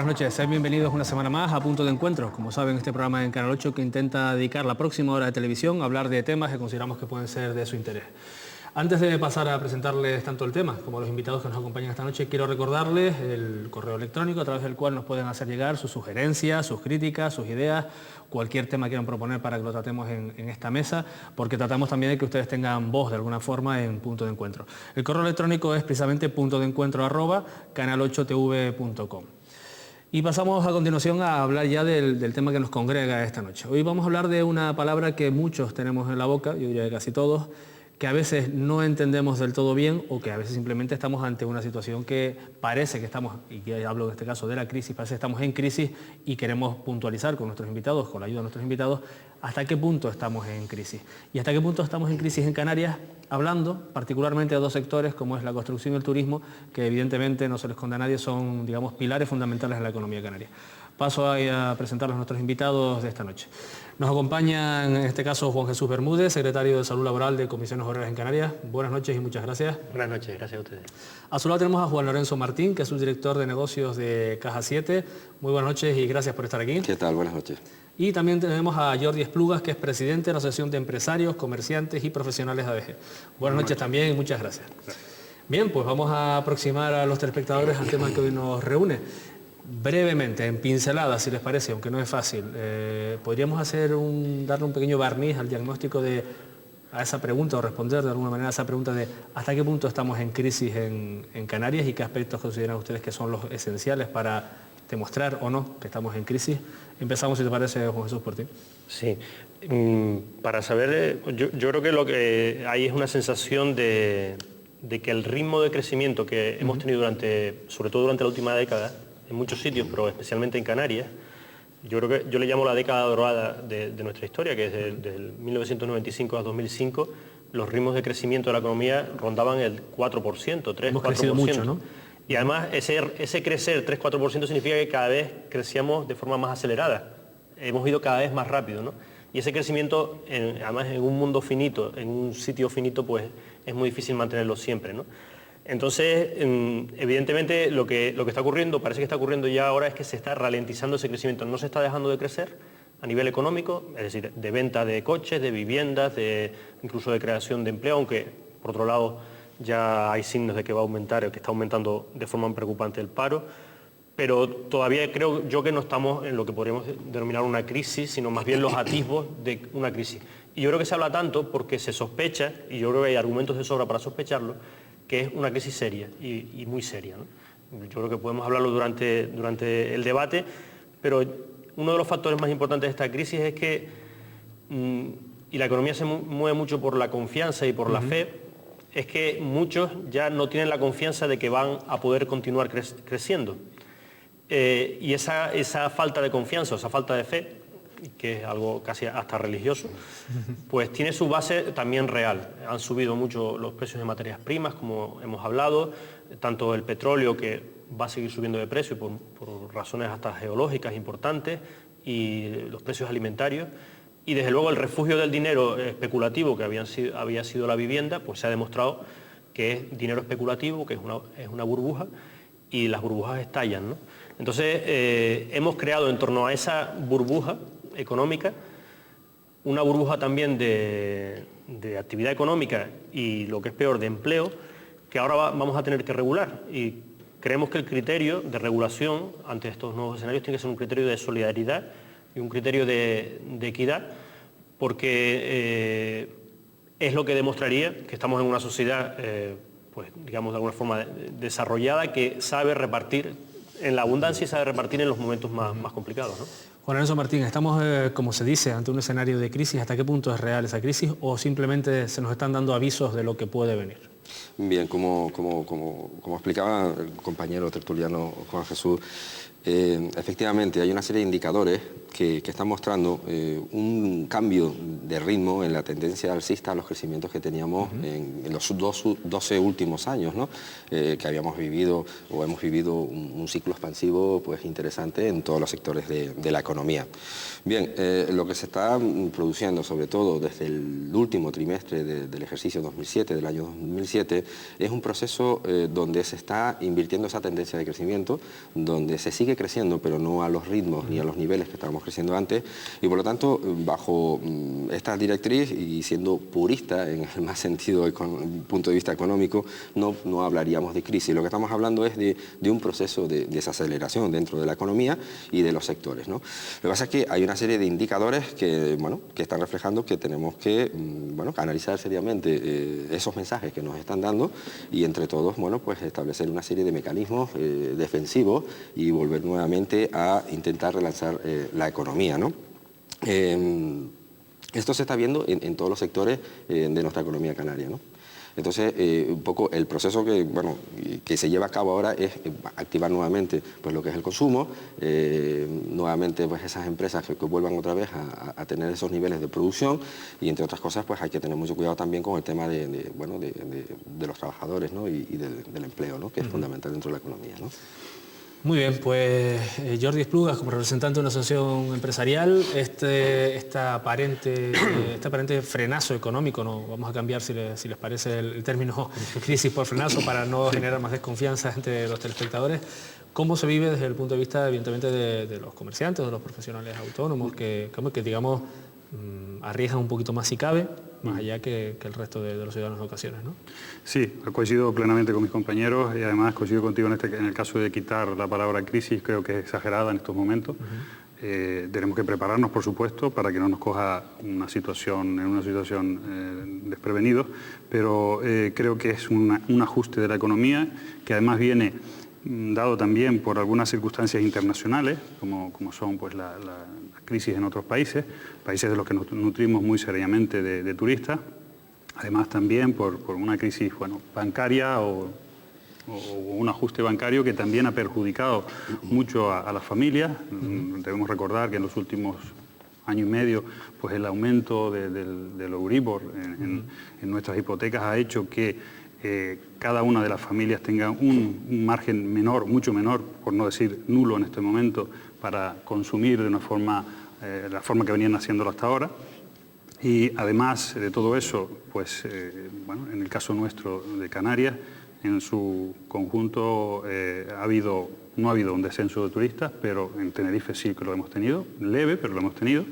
buenas noches. Sean bienvenidos una semana más a Punto de Encuentro. Como saben, este programa en Canal 8 que intenta dedicar la próxima hora de televisión a hablar de temas que consideramos que pueden ser de su interés. Antes de pasar a presentarles tanto el tema como los invitados que nos acompañan esta noche, quiero recordarles el correo electrónico a través del cual nos pueden hacer llegar sus sugerencias, sus críticas, sus ideas, cualquier tema que quieran proponer para que lo tratemos en esta mesa, porque tratamos también de que ustedes tengan voz de alguna forma en Punto de Encuentro. El correo electrónico es precisamente puntodencuentro@canal8tv.com. Y pasamos a continuación a hablar ya del tema que nos congrega esta noche. Hoy vamos a hablar de una palabra que muchos tenemos en la boca, yo diría que casi todos, que a veces no entendemos del todo bien o que a veces simplemente estamos ante una situación que parece que estamos, y que hablo en este caso de la crisis, parece que estamos en crisis y queremos puntualizar con nuestros invitados, con la ayuda de nuestros invitados, hasta qué punto estamos en crisis. Y hasta qué punto estamos en crisis en Canarias, hablando particularmente de dos sectores como es la construcción y el turismo, que evidentemente no se les esconde a nadie, son, digamos, pilares fundamentales en la economía canaria. Paso a presentarles a nuestros invitados de esta noche. Nos acompaña en este caso Juan Jesús Bermúdez, secretario de Salud Laboral de Comisiones Obreras en Canarias. Buenas noches y muchas gracias. Buenas noches, gracias a ustedes. A su lado tenemos a Juan Lorenzo Martín, que es subdirector de negocios de Caja 7. Muy buenas noches y gracias por estar aquí. ¿Qué tal? Buenas noches. Y también tenemos a Jordi Esplugas, que es presidente de la Asociación de Empresarios, Comerciantes y Profesionales de ADG. Buenas noches también y muchas gracias. Bien, pues vamos a aproximar a los telespectadores al tema que hoy nos reúne. Brevemente, en pinceladas, si les parece, aunque no es fácil, podríamos darle un pequeño barniz al diagnóstico a esa pregunta o responder de alguna manera a esa pregunta de hasta qué punto estamos en crisis en Canarias y qué aspectos consideran ustedes que son los esenciales para demostrar o no que estamos en crisis. Empezamos, si te parece, Juan Jesús, por ti. Sí, para saber, yo creo que lo que hay es una sensación de que el ritmo de crecimiento que hemos tenido sobre todo durante la última década, en muchos sitios, pero especialmente en Canarias, yo creo que yo le llamo la década dorada de nuestra historia, que es desde 1995 a 2005, los ritmos de crecimiento de la economía rondaban el 4%, 3-4%. Hemos crecido mucho, ¿no? Y además ese crecer 3-4% significa que cada vez crecíamos de forma más acelerada. Hemos ido cada vez más rápido, ¿no? Y ese crecimiento, además en un mundo finito, en un sitio finito, pues es muy difícil mantenerlo siempre, ¿no? Entonces, evidentemente, lo que está ocurriendo, parece que está ocurriendo ya ahora, es que se está ralentizando ese crecimiento. No se está dejando de crecer a nivel económico, es decir, de venta de coches, de viviendas, incluso de creación de empleo, aunque, por otro lado, ya hay signos de que va a aumentar, o que está aumentando de forma preocupante el paro. Pero todavía creo yo que no estamos en lo que podríamos denominar una crisis, sino más bien los atisbos de una crisis. Y yo creo que se habla tanto porque se sospecha, y yo creo que hay argumentos de sobra para sospecharlo, que es una crisis seria y muy seria, ¿no? Yo creo que podemos hablarlo durante el debate, pero uno de los factores más importantes de esta crisis es que, y la economía se mueve mucho por la confianza y por la fe, es que muchos ya no tienen la confianza de que van a poder continuar creciendo. Y esa falta de confianza, esa falta de fe, que es algo casi hasta religioso, pues tiene su base también real. Han subido mucho los precios de materias primas, como hemos hablado, tanto el petróleo, que va a seguir subiendo de precio por razones hasta geológicas importantes, y los precios alimentarios, y desde luego el refugio del dinero especulativo que había sido la vivienda, pues se ha demostrado que es dinero especulativo, que es una burbuja, y las burbujas estallan, ¿no? Entonces, hemos creado en torno a esa burbuja económica una burbuja también de actividad económica y, lo que es peor, de empleo, que ahora vamos a tener que regular. Y creemos que el criterio de regulación ante estos nuevos escenarios tiene que ser un criterio de solidaridad y un criterio de equidad, porque es lo que demostraría que estamos en una sociedad, pues digamos de alguna forma desarrollada, que sabe repartir en la abundancia y sabe repartir en los momentos más complicados, ¿no? Juan Lorenzo Martín, estamos, como se dice, ante un escenario de crisis. ¿Hasta qué punto es real esa crisis o simplemente se nos están dando avisos de lo que puede venir? Bien, como explicaba el compañero tertuliano Juan Jesús, efectivamente hay una serie de indicadores que están mostrando un cambio de ritmo en la tendencia alcista a los crecimientos que teníamos en los 12 últimos años, ¿no? Que habíamos vivido o hemos vivido un ciclo expansivo pues interesante en todos los sectores de la economía. Bien, lo que se está produciendo, sobre todo desde el último trimestre del ejercicio 2007, del año 2007, es un proceso donde se está invirtiendo esa tendencia de crecimiento, donde se sigue sigue creciendo, pero no a los ritmos ni a los niveles que estábamos creciendo antes, y por lo tanto, bajo esta directriz y siendo purista en el más sentido, punto de vista económico, no hablaríamos de crisis. Lo que estamos hablando es de un proceso de desaceleración dentro de la economía y de los sectores, ¿no? Lo que pasa es que hay una serie de indicadores que están reflejando que tenemos que analizar seriamente esos mensajes que nos están dando y entre todos pues establecer una serie de mecanismos defensivos y volver nuevamente a intentar relanzar la economía, ¿no? Esto se está viendo en todos los sectores de nuestra economía canaria, ¿no? Entonces, un poco el proceso que se lleva a cabo ahora es activar nuevamente pues, lo que es el consumo, nuevamente pues, esas empresas que vuelvan otra vez a tener esos niveles de producción y, entre otras cosas, pues hay que tener mucho cuidado también con el tema de los trabajadores, ¿no? y del empleo, ¿no? Que es fundamental dentro de la economía, ¿no? Muy bien, pues Jordi Esplugas, como representante de una asociación empresarial, este aparente frenazo económico, no vamos a cambiar si les parece el término crisis por frenazo para no generar más desconfianza entre los telespectadores, ¿cómo se vive desde el punto de vista, evidentemente, de los comerciantes, de los profesionales autónomos, que digamos, arriesgan un poquito más si cabe, más allá que el resto de los ciudadanos en ocasiones, ¿no? Sí, coincido plenamente con mis compañeros y además coincido contigo en el caso de quitar la palabra crisis, creo que es exagerada en estos momentos. Tenemos que prepararnos, por supuesto, para que no nos coja en una situación desprevenidos, pero creo que es un ajuste de la economía que además viene dado también por algunas circunstancias internacionales, como son pues, la crisis en otros países de los que nos nutrimos muy seriamente de turistas, además también por una crisis bancaria o un ajuste bancario que también ha perjudicado mucho a las familias. Debemos recordar que en los últimos año y medio, pues el aumento del Euribor en nuestras hipotecas ha hecho que cada una de las familias tenga un margen menor, mucho menor, por no decir nulo en este momento, para consumir de una forma, la forma que venían haciéndolo hasta ahora. Y además de todo eso, pues en el caso nuestro de Canarias, en su conjunto no ha habido un descenso de turistas, pero en Tenerife sí que lo hemos tenido, leve, pero lo hemos tenido.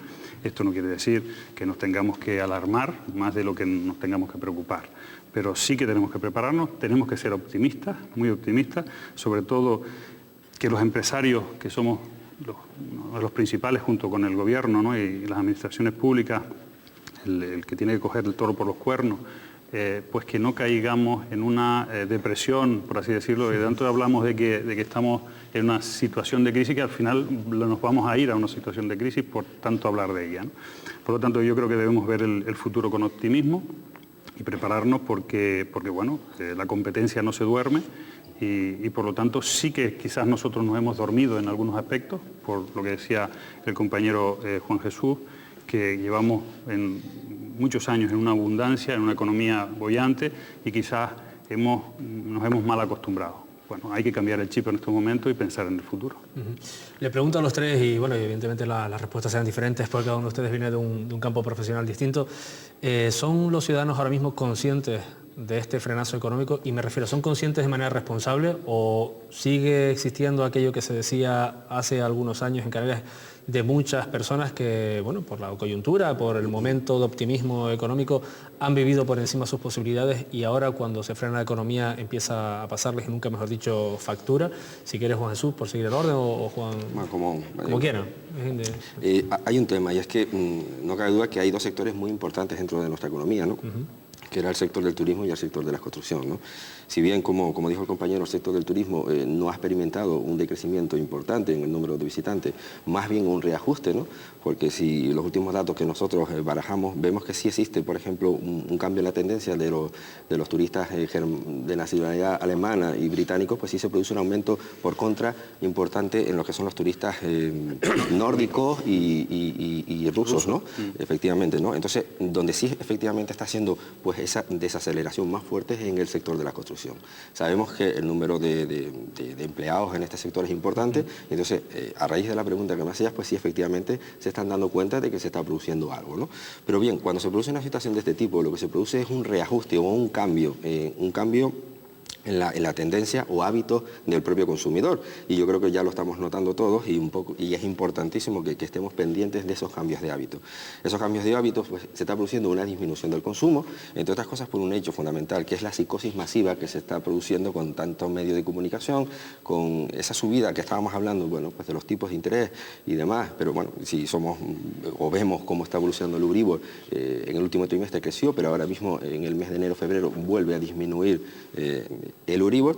Esto no quiere decir que nos tengamos que alarmar más de lo que nos tengamos que preocupar. Pero sí que tenemos que prepararnos, tenemos que ser optimistas, muy optimistas, sobre todo que los empresarios, que somos los principales junto con el gobierno, ¿no? y las administraciones públicas, el que tiene que coger el toro por los cuernos, pues que no caigamos en una depresión, por así decirlo, y de tanto hablamos de que estamos en una situación de crisis que al final nos vamos a ir a una situación de crisis por tanto hablar de ella, ¿no? Por lo tanto, yo creo que debemos ver el futuro con optimismo y prepararnos porque la competencia no se duerme y por lo tanto sí que quizás nosotros nos hemos dormido en algunos aspectos, por lo que decía el compañero Juan Jesús, que llevamos muchos años en una abundancia, en una economía boyante y quizás nos hemos mal acostumbrado. Bueno, hay que cambiar el chip en estos momentos y pensar en el futuro. Le pregunto a los tres y evidentemente las respuestas serán diferentes porque cada uno de ustedes viene de un campo profesional distinto. ¿Son los ciudadanos ahora mismo conscientes de este frenazo económico? Y me refiero, ¿son conscientes de manera responsable o sigue existiendo aquello que se decía hace algunos años en Canarias de muchas personas que, por la coyuntura, por el momento de optimismo económico, han vivido por encima de sus posibilidades y ahora cuando se frena la economía empieza a pasarles, y nunca mejor dicho, factura? Si quieres, Juan Jesús, por seguir el orden, o Juan... Como quieran. Hay un tema y es que no cabe duda que hay dos sectores muy importantes dentro de nuestra economía, ¿no? Que era el sector del turismo y el sector de la construcción, ¿no? Si bien, como dijo el compañero, el sector del turismo no ha experimentado un decrecimiento importante en el número de visitantes, más bien un reajuste, ¿no? Porque si los últimos datos que nosotros barajamos, vemos que sí existe, por ejemplo, un cambio en la tendencia de los turistas de nacionalidad alemana y británicos, pues sí se produce un aumento por contra importante en lo que son los turistas nórdicos y rusos, ¿no? Efectivamente, ¿no? Entonces, donde sí efectivamente está haciendo pues esa desaceleración más fuerte es en el sector de la construcción. Sabemos que el número de empleados en este sector es importante, entonces a raíz de la pregunta que me hacías, pues sí, efectivamente se están dando cuenta de que se está produciendo algo, ¿no? Pero bien, cuando se produce una situación de este tipo, lo que se produce es un reajuste o un cambio en la tendencia o hábitos del propio consumidor. Y yo creo que ya lo estamos notando todos y es importantísimo que estemos pendientes de esos cambios de hábitos. Esos cambios de hábitos, pues, se está produciendo una disminución del consumo, entre otras cosas por un hecho fundamental, que es la psicosis masiva que se está produciendo con tantos medios de comunicación, con esa subida que estábamos hablando, bueno, pues de los tipos de interés y demás, pero bueno, si somos o vemos cómo está evolucionando el Euribor, en el último trimestre creció, pero ahora mismo en el mes de enero-febrero vuelve a disminuir el Euribor.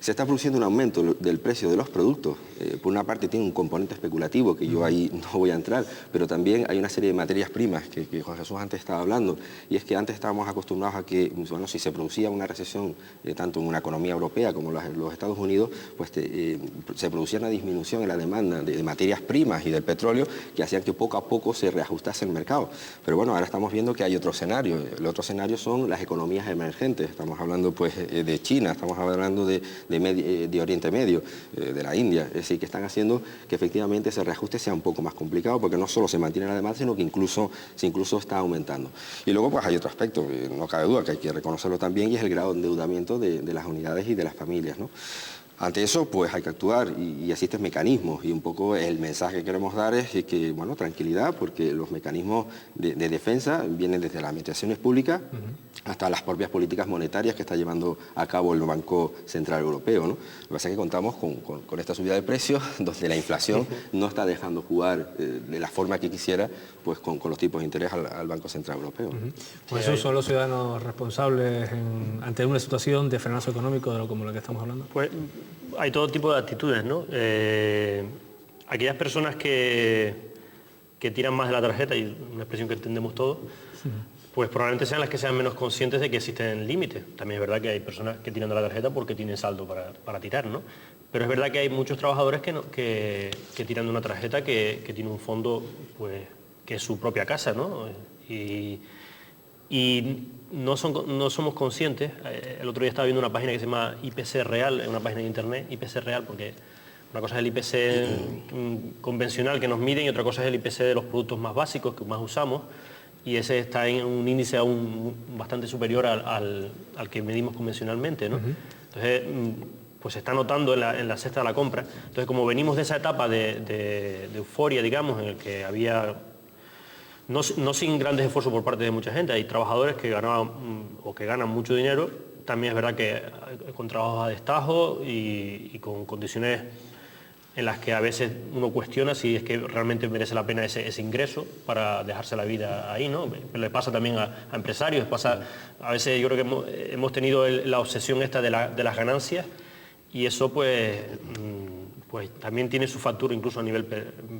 Se está produciendo un aumento del precio de los productos. Por una parte tiene un componente especulativo, que yo ahí no voy a entrar, pero también hay una serie de materias primas que Juan Jesús antes estaba hablando, y es que antes estábamos acostumbrados a que, bueno, si se producía una recesión, tanto en una economía europea como en los Estados Unidos, pues se producía una disminución en la demanda de materias primas y del petróleo que hacían que poco a poco se reajustase el mercado. Pero bueno, ahora estamos viendo que hay otro escenario. El otro escenario son las economías emergentes. Estamos hablando pues de China, estamos hablando de Oriente Medio, de la India, es decir, que están haciendo que efectivamente ese reajuste sea un poco más complicado, porque no solo se mantiene la demanda, sino que incluso está aumentando. Y luego pues hay otro aspecto, no cabe duda que hay que reconocerlo también, y es el grado de endeudamiento de las unidades y de las familias, ¿no? Ante eso, pues hay que actuar y existen mecanismos, y un poco el mensaje que queremos dar es que, bueno, tranquilidad, porque los mecanismos de defensa vienen desde las administraciones públicas hasta las propias políticas monetarias que está llevando a cabo el Banco Central Europeo, ¿no? Lo que pasa es que contamos con esta subida de precios, donde la inflación no está dejando jugar de la forma que quisiera, pues con los tipos de interés al Banco Central Europeo. Pues esos son los ciudadanos responsables ante una situación de frenazo económico como la que estamos hablando. Pues hay todo tipo de actitudes, ¿no? Aquellas personas que tiran más de la tarjeta, y una expresión que entendemos todos, pues probablemente sean las que sean menos conscientes de que existen límites. También es verdad que hay personas que tiran de la tarjeta porque tienen saldo para tirar, ¿no? Pero es verdad que hay muchos trabajadores que tiran de una tarjeta que tiene un fondo, pues, que es su propia casa, ¿no? Y no somos conscientes. El otro día estaba viendo una página que se llama IPC Real, una página de internet, IPC Real, porque una cosa es el IPC convencional que nos miden y otra cosa es el IPC de los productos más básicos que más usamos, y ese está en un índice aún bastante superior al que medimos convencionalmente, ¿no? Entonces, pues se está notando en la cesta de la compra. Entonces, como venimos de esa etapa de euforia, digamos, en el que había... No sin grandes esfuerzos por parte de mucha gente, hay trabajadores que ganaban o que ganan mucho dinero, también es verdad que con trabajos a destajo y con condiciones en las que a veces uno cuestiona si es que realmente merece la pena ese ingreso para dejarse la vida ahí, ¿no? Le pasa también a empresarios, a veces yo creo que hemos tenido la obsesión esta de las ganancias, y eso pues también tiene su factura incluso a nivel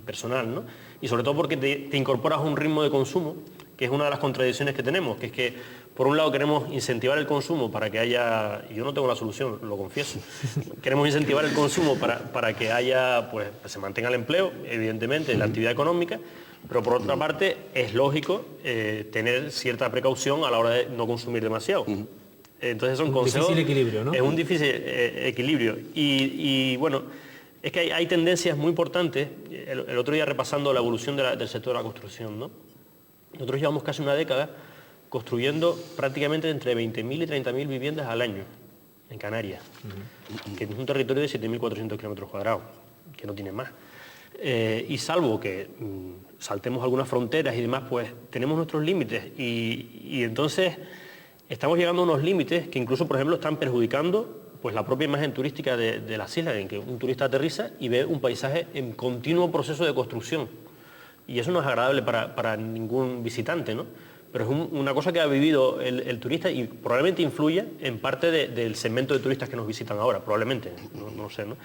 personal, ¿no? Y sobre todo porque te incorporas a un ritmo de consumo, que es una de las contradicciones que tenemos, que es que por un lado queremos incentivar el consumo para que haya, y yo no tengo la solución, lo confieso, queremos incentivar el consumo para que haya, pues se mantenga el empleo, evidentemente, la actividad económica, pero por otra parte es lógico tener cierta precaución a la hora de no consumir demasiado. Entonces son consejos... Un difícil equilibrio, ¿no? Es un difícil equilibrio. Y bueno, es que hay tendencias muy importantes. El otro día repasando la evolución del sector de la construcción, ¿no? Nosotros llevamos casi una década construyendo prácticamente entre 20.000 y 30.000 viviendas al año en Canarias, que es un territorio de 7.400 kilómetros cuadrados, que no tiene más. Y salvo que saltemos algunas fronteras y demás, pues tenemos nuestros límites, y entonces estamos llegando a unos límites que incluso, por ejemplo, están perjudicando pues la propia imagen turística de las islas, en que un turista aterriza y ve un paisaje en continuo proceso de construcción. Y eso no es agradable para ningún visitante, ¿no? Pero es una cosa que ha vivido el turista y probablemente influye en parte del segmento de turistas que nos visitan ahora, probablemente, no lo sé, ¿no?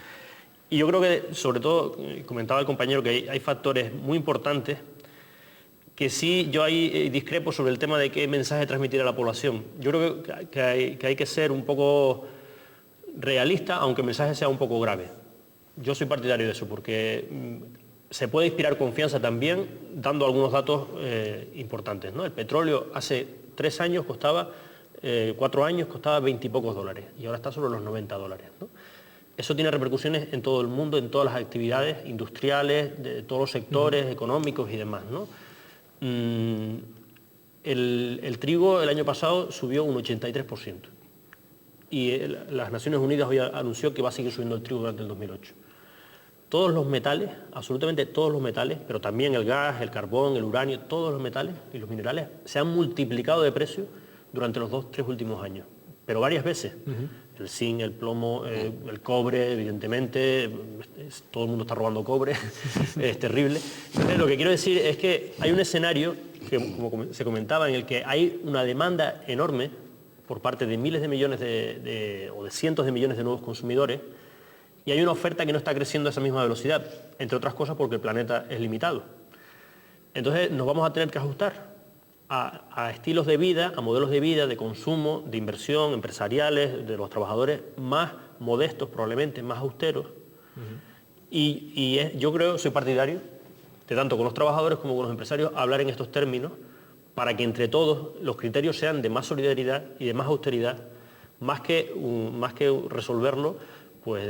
Y yo creo que, sobre todo, comentaba el compañero que hay factores muy importantes que sí, yo ahí discrepo sobre el tema de qué mensaje transmitir a la población. Yo creo que hay que ser un poco realista, aunque el mensaje sea un poco grave. Yo soy partidario de eso, porque se puede inspirar confianza también dando algunos datos importantes, ¿no? El petróleo hace 3 años costaba, 4 años costaba 20 y pocos dólares, y ahora está sobre los 90 dólares, ¿no? Eso tiene repercusiones en todo el mundo, en todas las actividades industriales, de todos los sectores económicos y demás, ¿no? El trigo el año pasado subió un 83%. y las Naciones Unidas hoy anunció que va a seguir subiendo el trigo durante el 2008. Todos los metales, absolutamente todos los metales, pero también el gas, el carbón, el uranio, todos los metales y los minerales se han multiplicado de precio durante los 2-3 últimos años, pero varias veces. El zinc, el plomo, el cobre, evidentemente, todo el mundo está robando cobre, es terrible. Entonces, lo que quiero decir es que hay un escenario, que, como se comentaba, en el que hay una demanda enorme por parte de miles de millones o de cientos de millones de nuevos consumidores, y hay una oferta que no está creciendo a esa misma velocidad, entre otras cosas porque el planeta es limitado. Entonces nos vamos a tener que ajustar a estilos de vida, a modelos de vida, de consumo, de inversión, empresariales, de los trabajadores más modestos probablemente, más austeros. Yo creo, soy partidario de tanto con los trabajadores como con los empresarios hablar en estos términos para que entre todos los criterios sean de más solidaridad y de más austeridad, más que resolverlo pues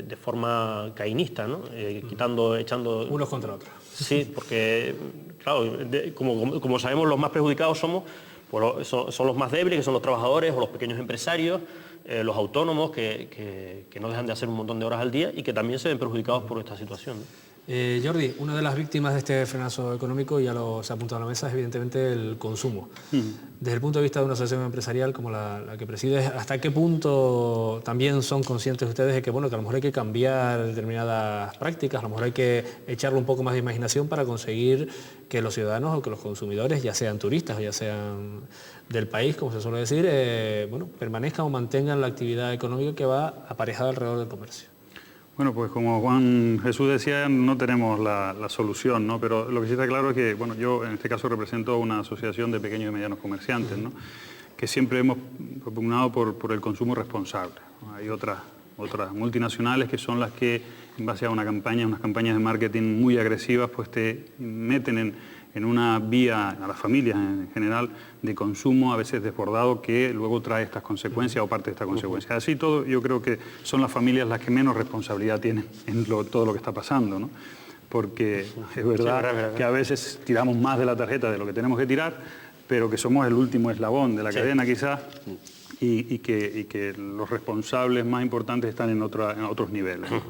de forma cainista, ¿no? Echando... Unos contra otros. Sí, porque, claro, como sabemos, los más perjudicados son los más débiles, que son los trabajadores o los pequeños empresarios, los autónomos que no dejan de hacer un montón de horas al día y que también se ven perjudicados por esta situación, ¿no? Jordi, una de las víctimas de este frenazo económico, ya se ha apuntado a la mesa, es evidentemente el consumo. Desde el punto de vista de una asociación empresarial como la que presides, ¿hasta qué punto también son conscientes ustedes de que, bueno, que a lo mejor hay que cambiar determinadas prácticas, a lo mejor hay que echarle un poco más de imaginación para conseguir que los ciudadanos o que los consumidores, ya sean turistas o ya sean del país, como se suele decir, permanezcan o mantengan la actividad económica que va aparejada alrededor del comercio? Bueno, pues como Juan Jesús decía, no tenemos la solución, ¿no? Pero lo que sí está claro es que, bueno, yo en este caso represento una asociación de pequeños y medianos comerciantes, ¿no? Que siempre hemos propugnado por el consumo responsable, ¿no? Hay otras multinacionales que son las que, en base a unas campañas de marketing muy agresivas, pues te meten en una vía a las familias en general de consumo a veces desbordado que luego trae estas consecuencias o parte de estas consecuencias. Así todo, yo creo que son las familias las que menos responsabilidad tienen en todo lo que está pasando, ¿no? Porque es verdad que a veces tiramos más de la tarjeta de lo que tenemos que tirar, pero que somos el último eslabón de la cadena quizás y que los responsables más importantes están en otros niveles, ¿no?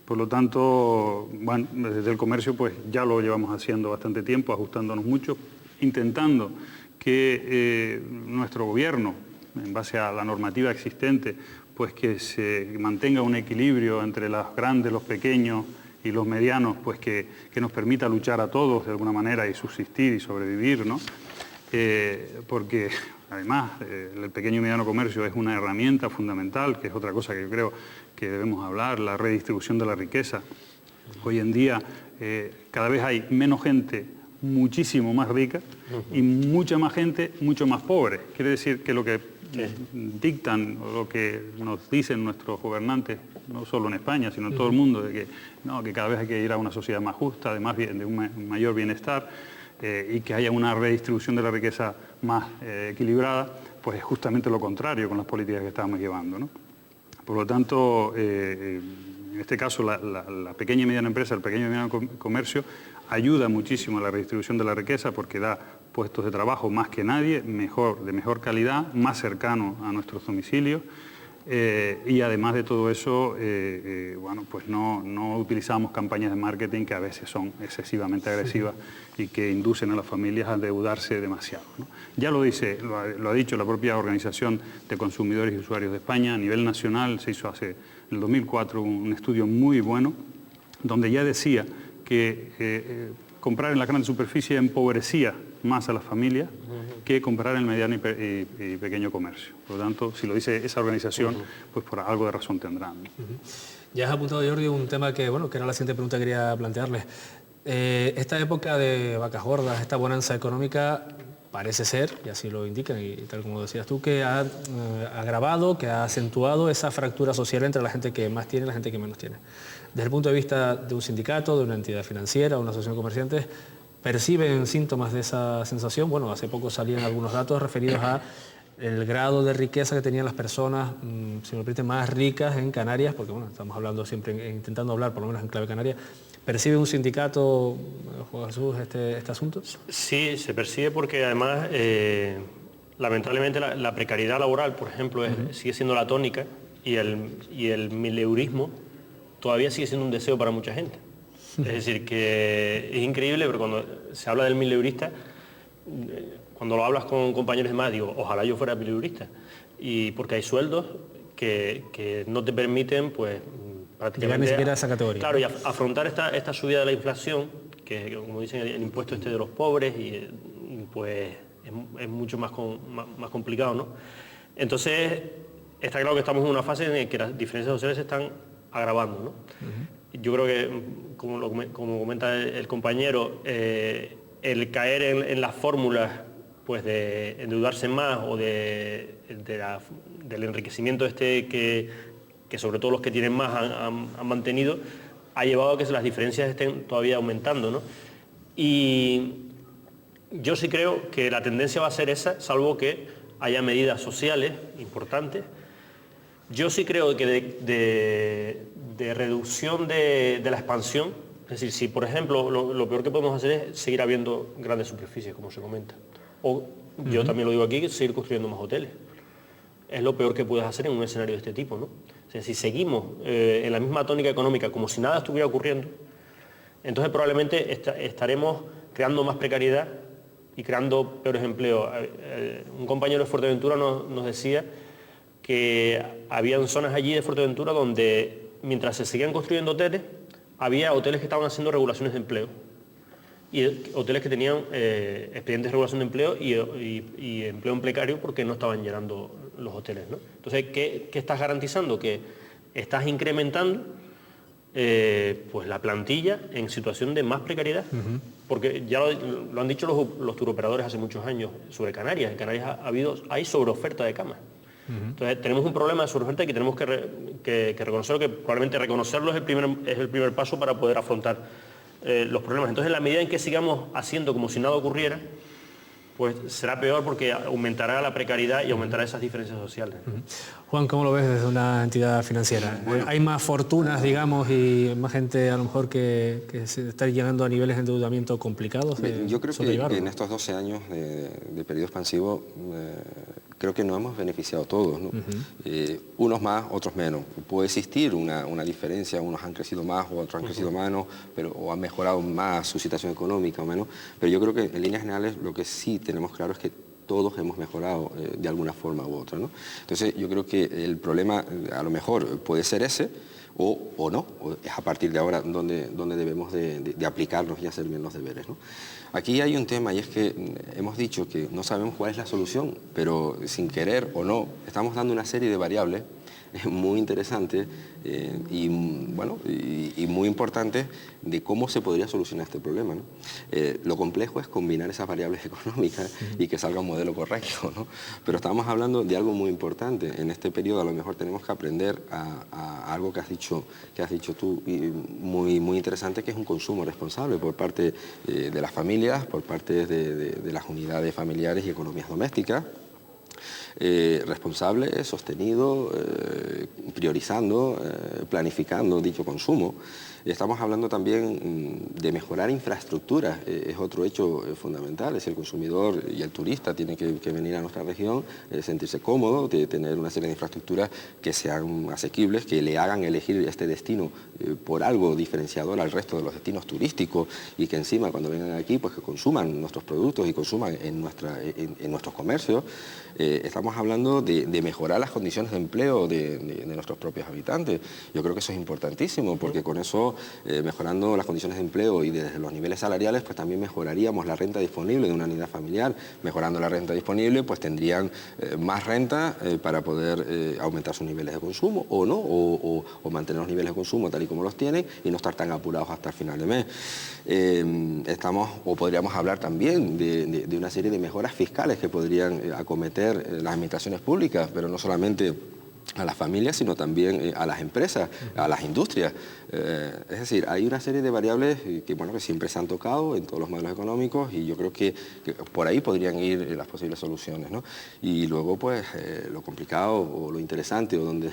Por lo tanto, bueno, desde el comercio pues ya lo llevamos haciendo bastante tiempo, ajustándonos mucho, intentando que nuestro gobierno, en base a la normativa existente, pues que se mantenga un equilibrio entre los grandes, los pequeños y los medianos, pues que nos permita luchar a todos de alguna manera y subsistir y sobrevivir, ¿no? Porque además el pequeño y mediano comercio es una herramienta fundamental, que es otra cosa que yo creo que debemos hablar, la redistribución de la riqueza. Hoy en día cada vez hay menos gente muchísimo más rica y mucha más gente mucho más pobre. Quiere decir que lo que dictan o lo que nos dicen nuestros gobernantes, no solo en España, sino en todo el mundo, de que cada vez hay que ir a una sociedad más justa, de un mayor bienestar, y que haya una redistribución de la riqueza más equilibrada, pues es justamente lo contrario con las políticas que estamos llevando, ¿no? Por lo tanto, en este caso la pequeña y mediana empresa, el pequeño y mediano comercio, ayuda muchísimo a la redistribución de la riqueza porque da puestos de trabajo más que nadie, de mejor calidad, más cercano a nuestros domicilios. Y además de todo eso, bueno, pues no utilizamos campañas de marketing que a veces son excesivamente agresivas y que inducen a las familias a endeudarse demasiado, ¿no? Ya lo ha dicho la propia Organización de Consumidores y Usuarios de España. A nivel nacional se hizo en el 2004 un estudio muy bueno donde ya decía que comprar en la gran superficie empobrecía más a las familias que comprar en el mediano y pequeño comercio. Por lo tanto, si lo dice esa organización, pues por algo de razón tendrán, ¿no? Ya has apuntado, Jordi, un tema que era la siguiente pregunta que quería plantearles. Esta época de vacas gordas, esta bonanza económica, parece ser, y así lo indican, y tal como decías tú, que ha agravado, que ha acentuado esa fractura social entre la gente que más tiene y la gente que menos tiene. Desde el punto de vista de un sindicato, de una entidad financiera, una asociación de comerciantes, ¿perciben síntomas de esa sensación? Bueno, hace poco salían algunos datos referidos a el grado de riqueza que tenían las personas, si me permite, más ricas en Canarias, porque bueno, estamos hablando siempre, intentando hablar por lo menos en clave canaria. ¿Percibe un sindicato, Juan Jesús, este asunto? Sí, se percibe porque además lamentablemente la precariedad laboral, por ejemplo, sigue siendo la tónica y el mileurismo todavía sigue siendo un deseo para mucha gente. Es decir, que es increíble, pero cuando se habla del mileurista, cuando lo hablas con compañeros de más, digo, ojalá yo fuera mileurista. Y porque hay sueldos que no te permiten, pues, prácticamente... Llegar ni siquiera a esa categoría. Claro, y afrontar esta subida de la inflación, que como dicen, el impuesto este de los pobres, y pues es mucho más complicado, ¿no? Entonces, está claro que estamos en una fase en la que las diferencias sociales se están agravando, ¿no? Yo creo que, como comenta el compañero, el caer en las fórmulas, pues, de endeudarse más o del enriquecimiento que sobre todo los que tienen más han mantenido, ha llevado a que las diferencias estén todavía aumentando, ¿no? Y yo sí creo que la tendencia va a ser esa, salvo que haya medidas sociales importantes. Yo sí creo que de reducción de la expansión, es decir, si por ejemplo lo peor que podemos hacer es seguir habiendo grandes superficies, como se comenta, o yo también lo digo aquí, seguir construyendo más hoteles. Es lo peor que puedes hacer en un escenario de este tipo, ¿no? O sea, si seguimos en la misma tónica económica como si nada estuviera ocurriendo, entonces probablemente estaremos creando más precariedad y creando peores empleos. Un compañero de Fuerteventura nos decía que habían zonas allí de Fuerteventura donde, mientras se seguían construyendo hoteles, había hoteles que estaban haciendo regulaciones de empleo y hoteles que tenían expedientes de regulación de empleo y empleo en precario porque no estaban llenando los hoteles, ¿no? Entonces, ¿qué estás garantizando? Que estás incrementando pues la plantilla en situación de más precariedad, porque ya lo han dicho los turoperadores hace muchos años sobre Canarias. En Canarias hay sobreoferta de camas. Entonces tenemos un problema de sobreoferta y que tenemos que reconocerlo, que probablemente reconocerlo es el primer paso para poder afrontar los problemas. Entonces, en la medida en que sigamos haciendo como si nada ocurriera, pues será peor porque aumentará la precariedad y aumentará esas diferencias sociales. Juan, ¿cómo lo ves desde una entidad financiera? ¿Hay más fortunas, digamos, y más gente a lo mejor que se está llegando a niveles de endeudamiento complicados? Yo creo que en estos 12 años de periodo expansivo creo que nos hemos beneficiado todos, ¿no? Unos más, otros menos. Puede existir una diferencia, unos han crecido más o otros han crecido menos, o han mejorado más su situación económica o menos, pero yo creo que en líneas generales lo que sí tenemos claro es que todos hemos mejorado de alguna forma u otra, ¿no? Entonces yo creo que el problema a lo mejor puede ser ese, o no, es a partir de ahora donde debemos de aplicarnos y hacer bien los deberes, ¿no? Aquí hay un tema y es que hemos dicho que no sabemos cuál es la solución, pero sin querer o no, estamos dando una serie de variables muy interesantes y muy importantes de cómo se podría solucionar este problema, ¿no? Lo complejo es combinar esas variables económicas y que salga un modelo correcto, ¿no? Pero estamos hablando de algo muy importante. En este periodo a lo mejor tenemos que aprender a algo que has dicho tú, y muy interesante, que es un consumo responsable por parte de las familias, por parte de las unidades familiares y economías domésticas. Responsable, sostenido, priorizando, planificando dicho consumo. Estamos hablando también de mejorar infraestructuras, es otro hecho fundamental. Es el consumidor y el turista tiene que venir a nuestra región, sentirse cómodo, tener una serie de infraestructuras que sean asequibles, que le hagan elegir este destino por algo diferenciador al resto de los destinos turísticos, y que encima cuando vengan aquí pues que consuman nuestros productos y consuman en nuestros comercios. Estamos hablando de mejorar las condiciones de empleo de nuestros propios habitantes. Yo creo que eso es importantísimo, porque con eso, mejorando las condiciones de empleo y desde los niveles salariales, pues también mejoraríamos la renta disponible de una unidad familiar. Mejorando la renta disponible, pues tendrían más renta para poder aumentar sus niveles de consumo o no, o mantener los niveles de consumo tal y como los tienen y no estar tan apurados hasta el final de mes. Podríamos hablar también de una serie de mejoras fiscales que podrían acometer las administraciones públicas, pero no solamente a las familias, sino también a las empresas, a las industrias. Es decir, hay una serie de variables que siempre se han tocado en todos los modelos económicos, y yo creo que por ahí podrían ir las posibles soluciones, ¿no? Y luego, pues, lo complicado o lo interesante, o donde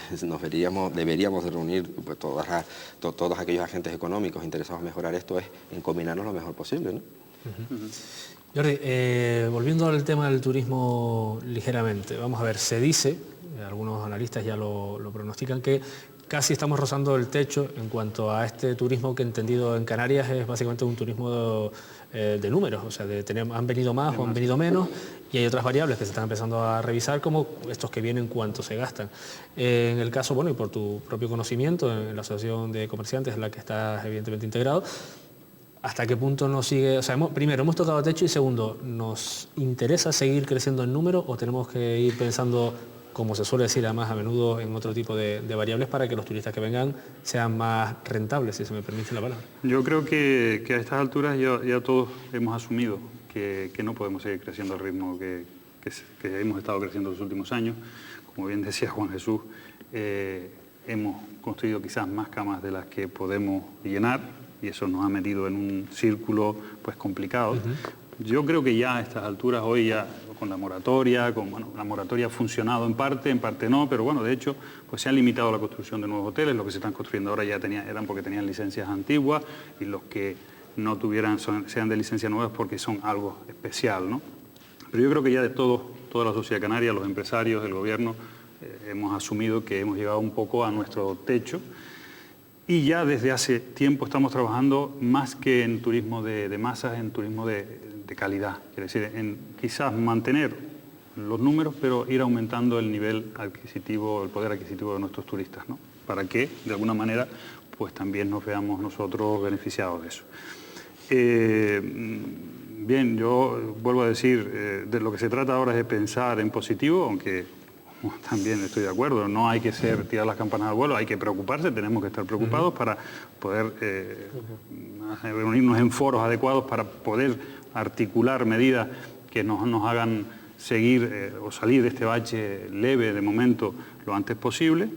deberíamos de reunir pues, todos aquellos agentes económicos interesados en mejorar esto, es en combinarnos lo mejor posible, ¿no? Jordi, volviendo al tema del turismo ligeramente, vamos a ver, se dice, algunos analistas ya lo pronostican, que casi estamos rozando el techo en cuanto a este turismo que entendido en Canarias es básicamente un turismo de números, o sea, han venido más o han venido menos, y hay otras variables que se están empezando a revisar, como estos que vienen, cuánto se gastan. En el caso, bueno, y por tu propio conocimiento, en la Asociación de Comerciantes en la que estás evidentemente integrado, ¿hasta qué punto nos sigue? O sea, primero, hemos tocado techo y segundo, ¿nos interesa seguir creciendo en número o tenemos que ir pensando, como se suele decir además a menudo, en otro tipo de variables para que los turistas que vengan sean más rentables, si se me permite la palabra? Yo creo que a estas alturas ya todos hemos asumido que no podemos seguir creciendo al ritmo que hemos estado creciendo los últimos años. Como bien decía Juan Jesús, hemos construido quizás más camas de las que podemos llenar, y eso nos ha metido en un círculo pues complicado. Yo creo que ya a estas alturas, hoy ya con la moratoria, la moratoria ha funcionado en parte no, pero bueno, de hecho pues se ha limitado la construcción de nuevos hoteles. Los que se están construyendo ahora ya eran porque tenían licencias antiguas, y los que no tuvieran sean de licencia nuevas porque son algo especial, ¿no? Pero yo creo que ya de toda la sociedad canaria, los empresarios, el gobierno, hemos asumido que hemos llegado un poco a nuestro techo. Y ya desde hace tiempo estamos trabajando más que en turismo de masas, en turismo de calidad. Quiere decir, en quizás mantener los números, pero ir aumentando el nivel adquisitivo, el poder adquisitivo de nuestros turistas, ¿no? Para que, de alguna manera, pues también nos veamos nosotros beneficiados de eso. Bien, yo vuelvo a decir, de lo que se trata ahora es de pensar en positivo, aunque también estoy de acuerdo, no hay que tirar las campanas al vuelo, hay que preocuparse, tenemos que estar preocupados para poder reunirnos en foros adecuados para poder articular medidas que nos hagan seguir o salir de este bache leve de momento lo antes posible.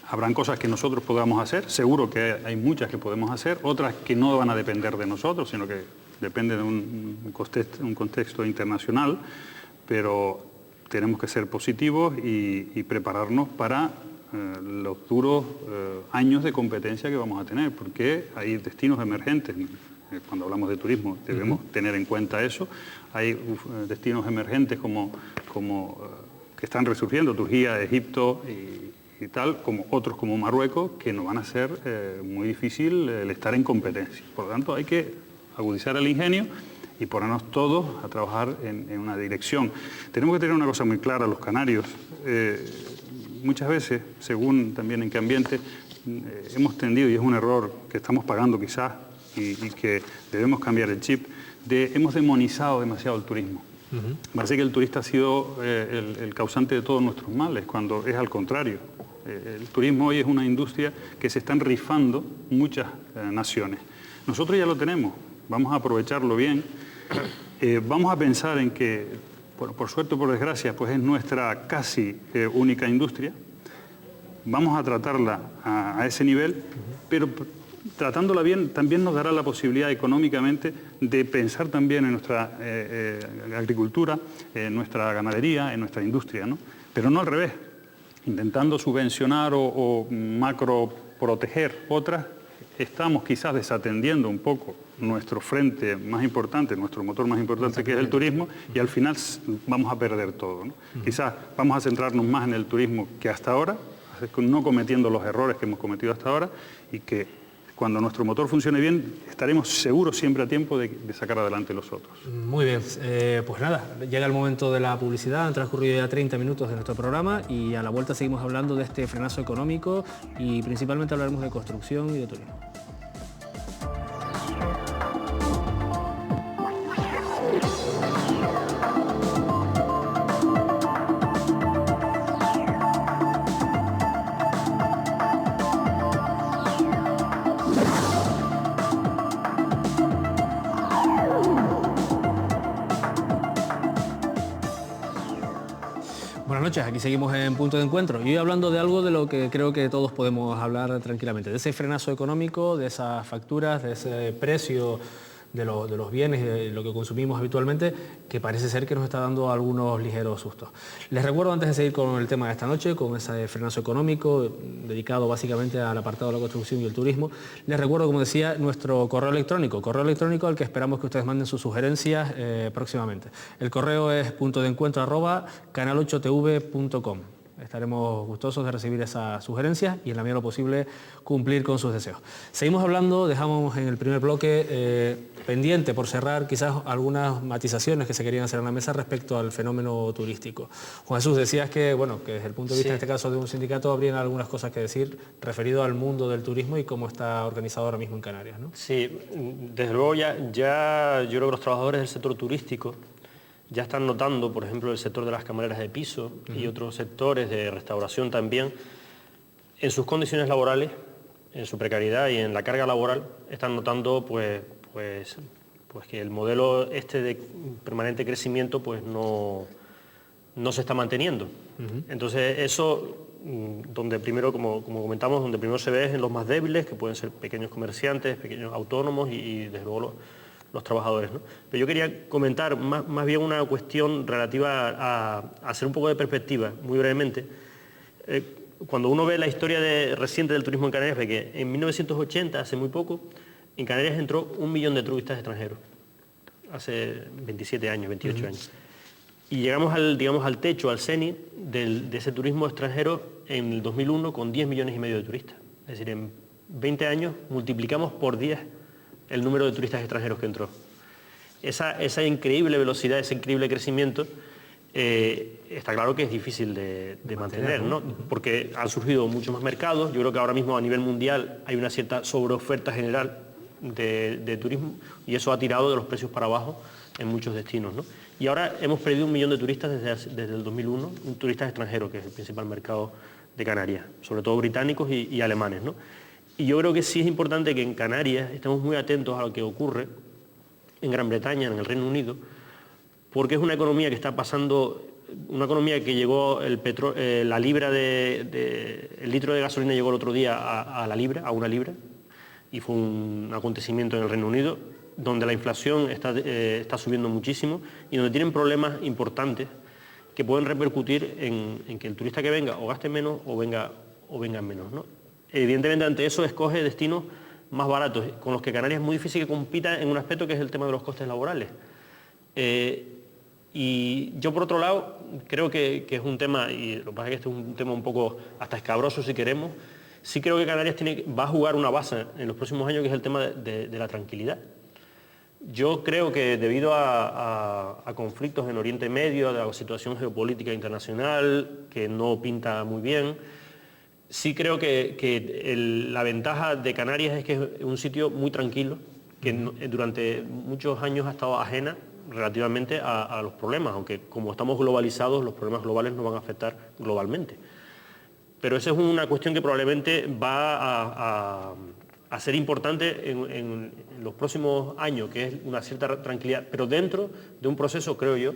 Habrán cosas que nosotros podamos hacer, seguro que hay muchas que podemos hacer, otras que no van a depender de nosotros, sino que dependen de un contexto internacional, pero tenemos que ser positivos y prepararnos para los duros años de competencia que vamos a tener, porque hay destinos emergentes. Cuando hablamos de turismo debemos tener en cuenta eso. Hay destinos emergentes como que están resurgiendo, Turquía, Egipto y tal, como otros como Marruecos, que nos van a hacer muy difícil el estar en competencia. Por lo tanto, hay que agudizar el ingenio y ponernos todos a trabajar en una dirección. Tenemos que tener una cosa muy clara, los canarios. Muchas veces, según también en qué ambiente, hemos tendido, y es un error que estamos pagando quizás, y que debemos cambiar el chip, hemos demonizado demasiado el turismo. Parece que el turista ha sido el causante de todos nuestros males, cuando es al contrario. El turismo hoy es una industria que se están rifando muchas naciones. Nosotros ya lo tenemos, vamos a aprovecharlo bien. Vamos a pensar en que, bueno, por suerte o por desgracia, pues es nuestra casi única industria. Vamos a tratarla a ese nivel, pero tratándola bien también nos dará la posibilidad económicamente de pensar también en nuestra agricultura, en nuestra ganadería, en nuestra industria, ¿no? Pero no al revés, intentando subvencionar o macro proteger otras, estamos quizás desatendiendo un poco nuestro frente más importante, nuestro motor más importante, que es el turismo, y al final vamos a perder todo, ¿no? Quizás vamos a centrarnos más en el turismo que hasta ahora, no cometiendo los errores que hemos cometido hasta ahora, y que cuando nuestro motor funcione bien, estaremos seguros siempre a tiempo de sacar adelante los otros. Muy bien, pues nada, llega el momento de la publicidad, han transcurrido ya 30 minutos de nuestro programa y a la vuelta seguimos hablando de este frenazo económico y principalmente hablaremos de construcción y de turismo. Buenas noches, aquí seguimos en Punto de Encuentro y hoy hablando de algo de lo que creo que todos podemos hablar tranquilamente, de ese frenazo económico, de esas facturas, de ese precio de los bienes y de lo que consumimos habitualmente, que parece ser que nos está dando algunos ligeros sustos. Les recuerdo, antes de seguir con el tema de esta noche, con ese frenazo económico dedicado básicamente al apartado de la construcción y el turismo, les recuerdo, como decía, nuestro correo electrónico al que esperamos que ustedes manden sus sugerencias próximamente. El correo es puntodencuentro@canal8tv.com. Estaremos gustosos de recibir esas sugerencias y en la medida de lo posible cumplir con sus deseos. Seguimos hablando, dejamos en el primer bloque pendiente por cerrar quizás algunas matizaciones que se querían hacer en la mesa respecto al fenómeno turístico. Juan Jesús, decías que, bueno, que desde el punto de vista en este caso de un sindicato habrían algunas cosas que decir referido al mundo del turismo y cómo está organizado ahora mismo en Canarias, ¿no? Sí, desde luego ya yo creo que los trabajadores del sector turístico ya están notando, por ejemplo, el sector de las camareras de piso y otros sectores de restauración también, en sus condiciones laborales, en su precariedad y en la carga laboral, están notando pues que el modelo de permanente crecimiento pues no se está manteniendo. Entonces eso, donde primero, como comentamos, donde primero se ve es en los más débiles, que pueden ser pequeños comerciantes, pequeños autónomos y desde luego los trabajadores, ¿no? Pero yo quería comentar más bien una cuestión relativa a hacer un poco de perspectiva, muy brevemente. Cuando uno ve la historia reciente del turismo en Canarias, ve que en 1980, hace muy poco, en Canarias entró 1 millón de turistas extranjeros, hace 27 años, 28 años. Y llegamos al techo, al cenit de ese turismo extranjero en el 2001 con 10 millones y medio de turistas. Es decir, en 20 años multiplicamos por 10 el número de turistas extranjeros que entró. Esa increíble velocidad, ese increíble crecimiento, está claro que es difícil de mantener, ¿no? Porque han surgido muchos más mercados. Yo creo que ahora mismo a nivel mundial hay una cierta sobreoferta general de turismo y eso ha tirado de los precios para abajo en muchos destinos, ¿no? Y ahora hemos perdido 1 millón de turistas desde el 2001, turistas extranjeros, que es el principal mercado de Canarias, sobre todo británicos y alemanes, ¿no? Y yo creo que sí es importante que en Canarias estemos muy atentos a lo que ocurre en Gran Bretaña, en el Reino Unido, porque es una economía que está pasando, una economía que llegó el litro de gasolina llegó el otro día a una libra, y fue un acontecimiento en el Reino Unido, donde la inflación está subiendo muchísimo y donde tienen problemas importantes que pueden repercutir en que el turista que venga o gaste menos o venga menos, ¿no? Evidentemente, ante eso escoge destinos más baratos, con los que Canarias es muy difícil que compita en un aspecto que es el tema de los costes laborales. Y yo, por otro lado, creo que es un tema, y lo que pasa es que este es un tema un poco hasta escabroso si queremos, sí creo que Canarias va a jugar una base en los próximos años, que es el tema de la tranquilidad. Yo creo que debido a conflictos en Oriente Medio, a la situación geopolítica internacional, que no pinta muy bien, sí creo que la ventaja de Canarias es que es un sitio muy tranquilo, que durante muchos años ha estado ajena relativamente a los problemas, aunque como estamos globalizados, los problemas globales nos van a afectar globalmente. Pero esa es una cuestión que probablemente va a ser importante en los próximos años, que es una cierta tranquilidad, pero dentro de un proceso, creo yo,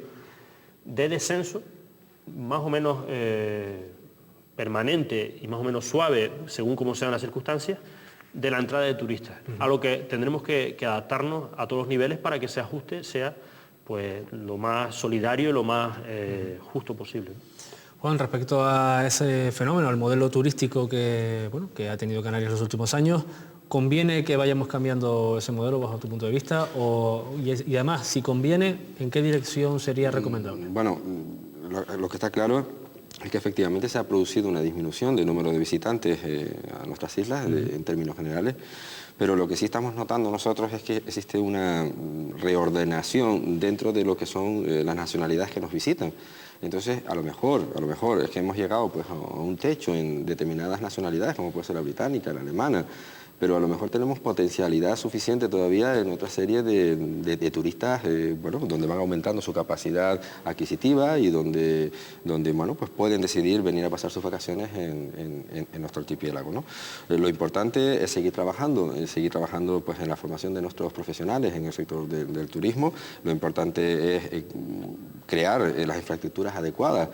de descenso más o menos permanente y más o menos suave, según cómo sean las circunstancias, de la entrada de turistas, a lo que tendremos que adaptarnos a todos los niveles para que ese ajuste sea pues lo más solidario y lo más justo posible. Juan, respecto a ese fenómeno, al modelo turístico que ha tenido Canarias en los últimos años, ¿conviene que vayamos cambiando ese modelo bajo tu punto de vista? Y además, si conviene, ¿en qué dirección sería recomendable? Bueno, lo que está claro es que efectivamente se ha producido una disminución del número de visitantes a nuestras islas en términos generales, pero lo que sí estamos notando nosotros es que existe una reordenación dentro de lo que son las nacionalidades que nos visitan. Entonces, a lo mejor es que hemos llegado pues, a un techo en determinadas nacionalidades, como puede ser la británica, la alemana, pero a lo mejor tenemos potencialidad suficiente todavía en otra serie de turistas, donde van aumentando su capacidad adquisitiva y donde pues pueden decidir venir a pasar sus vacaciones en nuestro archipiélago, ¿no? Lo importante es seguir trabajando pues, en la formación de nuestros profesionales en el sector del turismo. Lo importante es crear las infraestructuras adecuadas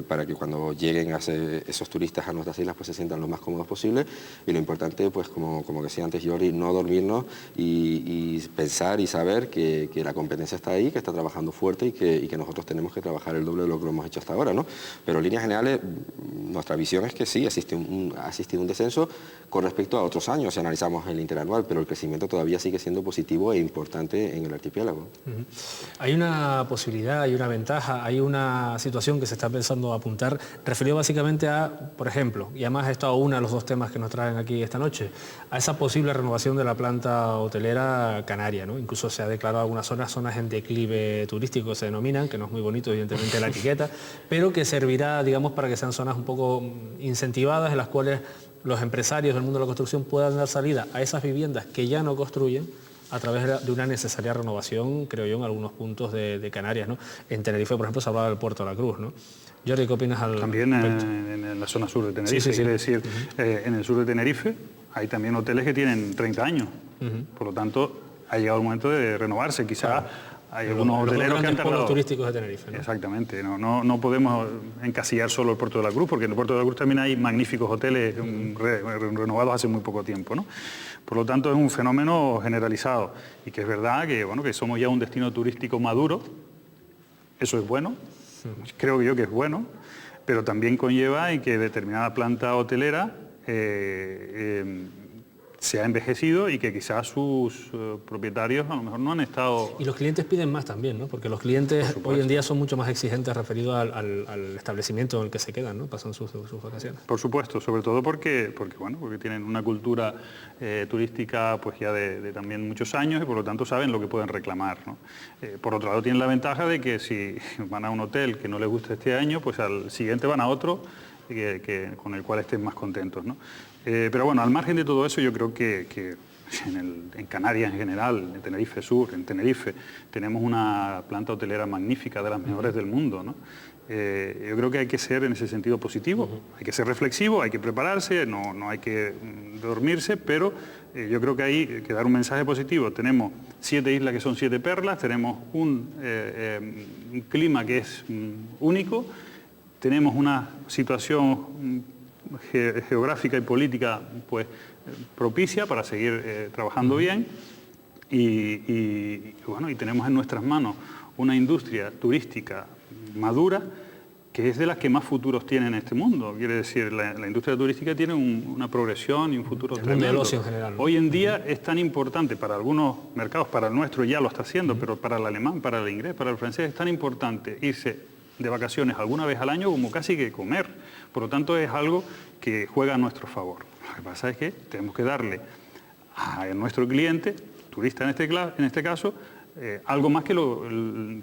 para que cuando lleguen esos turistas a nuestras islas pues se sientan lo más cómodos posible, y lo importante, pues como como decía antes Jordi, no dormirnos y pensar y saber que la competencia está ahí, que está trabajando fuerte y que nosotros tenemos que trabajar el doble de lo que hemos hecho hasta ahora, ¿no? Pero en líneas generales, nuestra visión es que sí, ha existido un descenso con respecto a otros años, si analizamos el interanual, pero el crecimiento todavía sigue siendo positivo e importante en el archipiélago. Hay una posibilidad, hay una ventaja, hay una situación que se está pensando apuntar, referido básicamente a, por ejemplo, y además esto es uno de los dos temas que nos traen aquí esta noche, a esa posible renovación de la planta hotelera canaria, ¿no? Incluso se ha declarado algunas zonas en declive turístico, se denominan, que no es muy bonito evidentemente la etiqueta, pero que servirá, digamos, para que sean zonas un poco incentivadas en las cuales los empresarios del mundo de la construcción puedan dar salida a esas viviendas que ya no construyen a través de una necesaria renovación, creo yo, en algunos puntos de Canarias, ¿no? En Tenerife, por ejemplo, se hablaba del Puerto de la Cruz, ¿no? Jordi, ¿qué opinas al También respecto? en la zona sur de Tenerife, Sí. quiere decir, en el sur de Tenerife hay también hoteles que tienen 30 años, por lo tanto ha llegado el momento de renovarse, quizás hay algunos hoteleros que han tardado. Los turísticos de Tenerife, ¿no? Exactamente, no podemos encasillar solo el Puerto de la Cruz, porque en el Puerto de la Cruz también hay magníficos hoteles renovados hace muy poco tiempo, ¿no? Por lo tanto es un fenómeno generalizado y que es verdad que, bueno, que somos ya un destino turístico maduro, eso es bueno, creo yo que es bueno, pero también conlleva en que determinada planta hotelera se ha envejecido y que quizás sus propietarios a lo mejor no han estado... Y los clientes piden más también, ¿no? Porque los clientes hoy en día son mucho más exigentes referidos al establecimiento en el que se quedan, ¿no? Pasan sus vacaciones. Por supuesto, sobre todo porque tienen una cultura turística pues ya de también muchos años y por lo tanto saben lo que pueden reclamar, ¿no? Por otro lado tienen la ventaja de que si van a un hotel que no les gusta este año, pues al siguiente van a otro con el cual estén más contentos, ¿no? Pero bueno, al margen de todo eso, yo creo que en Canarias en general, en Tenerife Sur, en Tenerife, tenemos una planta hotelera magnífica, de las mejores del mundo, ¿no? Yo creo que hay que ser en ese sentido positivo, hay que ser reflexivo, hay que prepararse, no hay que dormirse, pero yo creo que hay que dar un mensaje positivo. Tenemos 7 islas que son 7 perlas, tenemos un clima que es único, tenemos una situación geográfica y política pues propicia para seguir trabajando bien y tenemos en nuestras manos una industria turística madura que es de las que más futuros tiene en este mundo. Quiere decir, la industria turística tiene una progresión y un futuro tremendo. El ocio en general, ¿no? Hoy en día es tan importante para algunos mercados, para el nuestro ya lo está haciendo, pero para el alemán, para el inglés, para el francés es tan importante irse de vacaciones alguna vez al año como casi que comer. Por lo tanto es algo que juega a nuestro favor. Lo que pasa es que tenemos que darle a nuestro cliente, turista en este caso, algo más que lo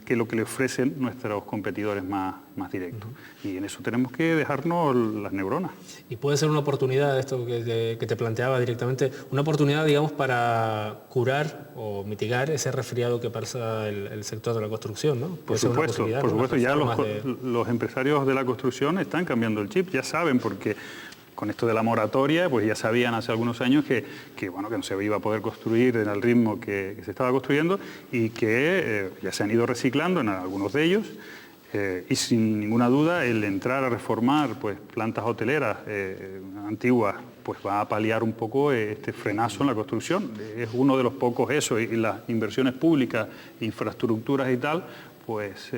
que le ofrecen nuestros competidores más directos. Y en eso tenemos que dejarnos las neuronas. Y puede ser una oportunidad, esto que te planteaba directamente, una oportunidad, digamos, para curar o mitigar ese resfriado que pasa el sector de la construcción, ¿no? Por supuesto, ya los empresarios de la construcción están cambiando el chip, ya saben, porque con esto de la moratoria, pues ya sabían hace algunos años que no se iba a poder construir en el ritmo que se estaba construyendo y que ya se han ido reciclando en algunos de ellos y sin ninguna duda el entrar a reformar pues plantas hoteleras antiguas pues va a paliar un poco este frenazo en la construcción. Es uno de los pocos eso y las inversiones públicas, infraestructuras y tal, pues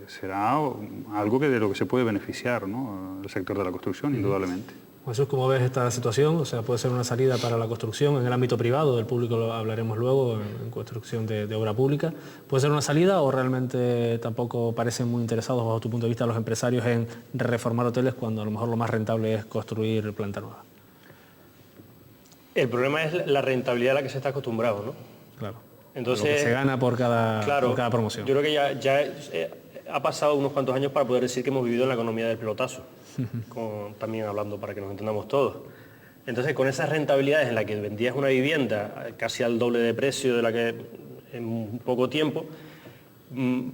será algo de lo que se puede beneficiar, ¿no? El sector de la construcción, indudablemente. Jesús, ¿cómo ves esta situación? O sea, puede ser una salida para la construcción en el ámbito privado, del público lo hablaremos luego, en construcción de obra pública. ¿Puede ser una salida o realmente tampoco parecen muy interesados, bajo tu punto de vista, los empresarios en reformar hoteles cuando a lo mejor lo más rentable es construir planta nueva? El problema es la rentabilidad a la que se está acostumbrado, ¿no? Claro. Entonces, lo que se gana por cada promoción. Yo creo que ya ha pasado unos cuantos años para poder decir que hemos vivido en la economía del pelotazo, también hablando para que nos entendamos todos. Entonces, con esas rentabilidades en las que vendías una vivienda casi al doble de precio de la que en poco tiempo,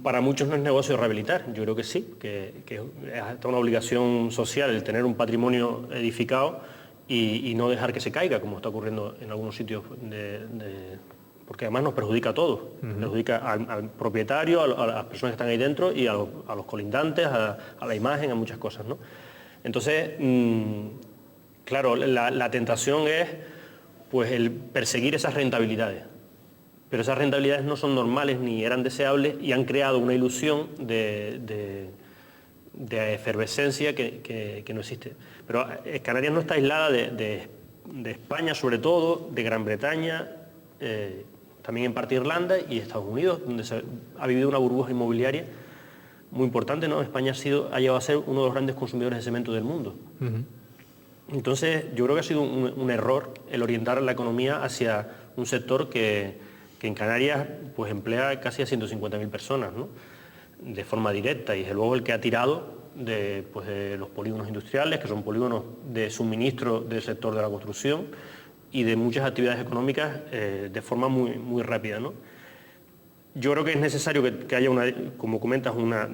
para muchos no es negocio rehabilitar. Yo creo que sí, que es hasta una obligación social el tener un patrimonio edificado y no dejar que se caiga, como está ocurriendo en algunos sitios porque además nos perjudica a todos, perjudica al propietario, a las personas que están ahí dentro y a los colindantes, a la imagen, a muchas cosas, ¿no? Entonces, claro, la tentación es pues el perseguir esas rentabilidades. Pero esas rentabilidades no son normales ni eran deseables y han creado una ilusión de efervescencia que no existe. Pero Canarias no está aislada de España, sobre todo, de Gran Bretaña, también en parte Irlanda y Estados Unidos, donde se ha vivido una burbuja inmobiliaria muy importante, ¿no? España ha llegado a ser uno de los grandes consumidores de cemento del mundo. Entonces, yo creo que ha sido un error el orientar la economía hacia un sector que en Canarias pues emplea casi a 150.000 personas, ¿no? De forma directa, y es luego el que ha tirado de los polígonos industriales, que son polígonos de suministro del sector de la construcción y de muchas actividades económicas de forma muy, muy rápida, ¿no? Yo creo que es necesario que haya, como comentas, una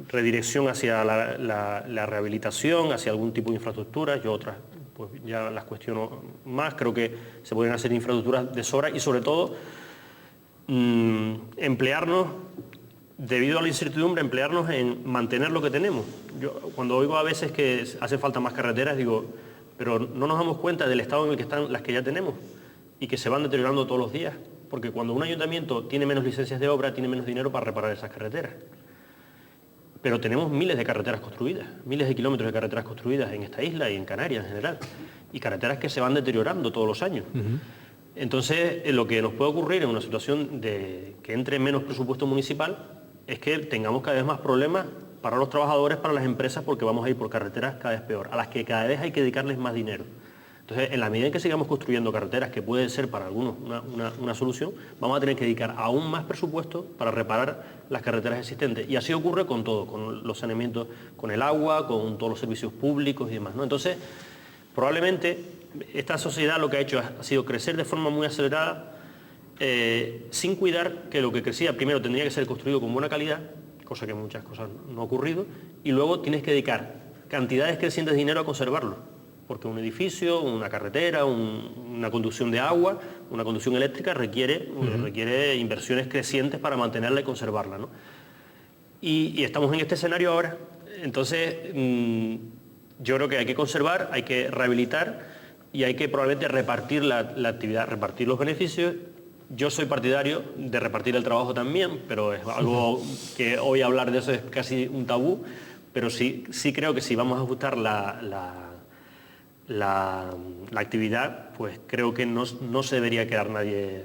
redirección hacia la rehabilitación, hacia algún tipo de infraestructura. Yo otras pues ya las cuestiono más. Creo que se pueden hacer infraestructuras de sobra y sobre todo emplearnos, debido a la incertidumbre, emplearnos en mantener lo que tenemos. Yo cuando oigo a veces que hace falta más carreteras, digo, pero no nos damos cuenta del estado en el que están las que ya tenemos y que se van deteriorando todos los días, porque cuando un ayuntamiento tiene menos licencias de obra, tiene menos dinero para reparar esas carreteras. Pero tenemos miles de carreteras construidas, miles de kilómetros de carreteras construidas en esta isla y en Canarias en general, y carreteras que se van deteriorando todos los años. Entonces, lo que nos puede ocurrir en una situación de que entre menos presupuesto municipal es que tengamos cada vez más problemas para los trabajadores, para las empresas, porque vamos a ir por carreteras cada vez peor, a las que cada vez hay que dedicarles más dinero. Entonces, en la medida en que sigamos construyendo carreteras, que puede ser para algunos una solución, vamos a tener que dedicar aún más presupuesto para reparar las carreteras existentes. Y así ocurre con todo, con los saneamientos, con el agua, con todos los servicios públicos y demás, ¿no? Entonces, probablemente esta sociedad lo que ha hecho ha sido crecer de forma muy acelerada, sin cuidar que lo que crecía primero tendría que ser construido con buena calidad, cosa que en muchas cosas no ha ocurrido, y luego tienes que dedicar cantidades crecientes de dinero a conservarlo, porque un edificio, una carretera, una conducción de agua, una conducción eléctrica requiere inversiones crecientes para mantenerla y conservarla, ¿no? Y estamos en este escenario ahora. Entonces, yo creo que hay que conservar, hay que rehabilitar y hay que probablemente repartir la actividad, repartir los beneficios. Yo soy partidario de repartir el trabajo también, pero es algo que hoy hablar de eso es casi un tabú, pero sí creo que si vamos a ajustar la actividad, pues creo que no se debería quedar nadie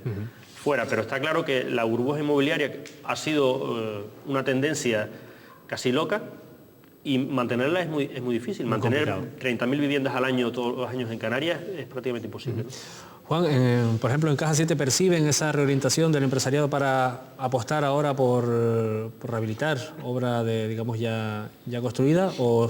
fuera. Pero está claro que la burbuja inmobiliaria ha sido una tendencia casi loca y mantenerla es muy difícil. Mantener 30.000 viviendas al año todos los años en Canarias es prácticamente imposible, ¿no? Juan, por ejemplo, en Caja 7 perciben esa reorientación del empresariado para apostar ahora por rehabilitar obra digamos ya construida, o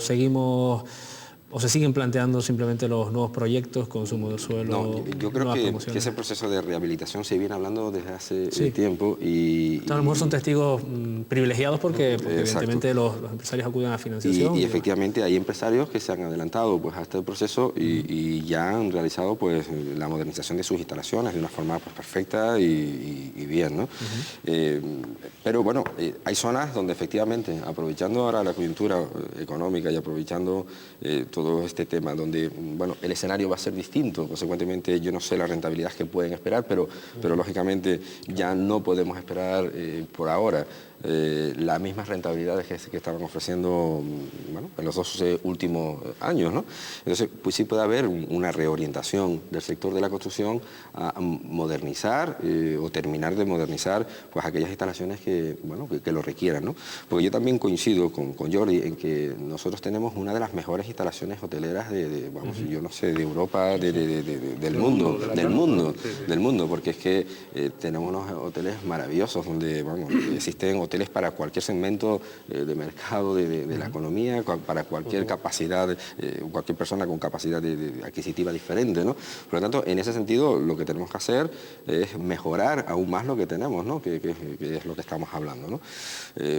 se siguen planteando simplemente los nuevos proyectos, consumo del suelo? No, yo creo que ese proceso de rehabilitación se viene hablando desde hace tiempo y a lo mejor son testigos privilegiados porque evidentemente los empresarios acuden a financiación. Y efectivamente hay empresarios que se han adelantado pues, a este proceso y ya han realizado pues, la modernización de sus instalaciones de una forma pues, perfecta y bien, ¿no? Pero bueno, hay zonas donde efectivamente, aprovechando ahora la coyuntura económica y aprovechando todo este tema, donde bueno, el escenario va a ser distinto, consecuentemente yo no sé la rentabilidad que pueden esperar, pero lógicamente ya no podemos esperar por ahora las mismas rentabilidades que estaban ofreciendo bueno, en los 2 últimos años, ¿no? Entonces, pues sí puede haber una reorientación del sector de la construcción a modernizar o terminar de modernizar pues, aquellas instalaciones que lo requieran, ¿no? Porque yo también coincido con Jordi en que nosotros tenemos una de las mejores instalaciones hoteleras yo no sé, de Europa, del mundo, porque es que tenemos unos hoteles maravillosos donde existen hoteles para cualquier segmento de mercado de la economía, para cualquier capacidad, cualquier persona con capacidad adquisitiva diferente, ¿no? Por lo tanto, en ese sentido, lo que tenemos que hacer es mejorar aún más lo que tenemos, ¿no? que es lo que estamos hablando, ¿no?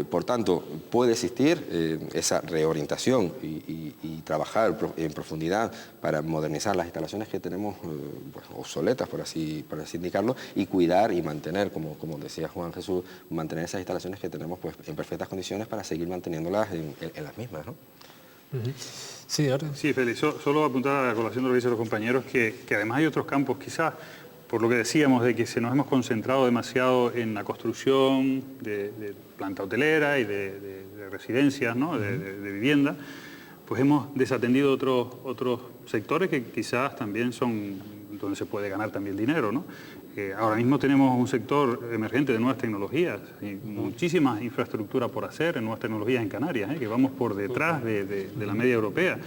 Por tanto, puede existir esa reorientación y trabajar en profundidad para modernizar las instalaciones que tenemos pues, obsoletas, por así indicarlo, y cuidar y mantener, como decía Juan Jesús, mantener esas instalaciones que tenemos pues, en perfectas condiciones para seguir manteniéndolas en las mismas, ¿no? Sí, ahora. Sí, Félix, solo apuntar a la colación de lo que dicen los compañeros, que además hay otros campos, quizás, por lo que decíamos, de que nos hemos concentrado demasiado en la construcción de planta hotelera y de residencias, ¿no? de vivienda, pues hemos desatendido otros sectores que quizás también son donde se puede ganar también dinero, ¿no? Ahora mismo tenemos un sector emergente de nuevas tecnologías y muchísimas infraestructuras por hacer en nuevas tecnologías en Canarias, que vamos por detrás de la media europea.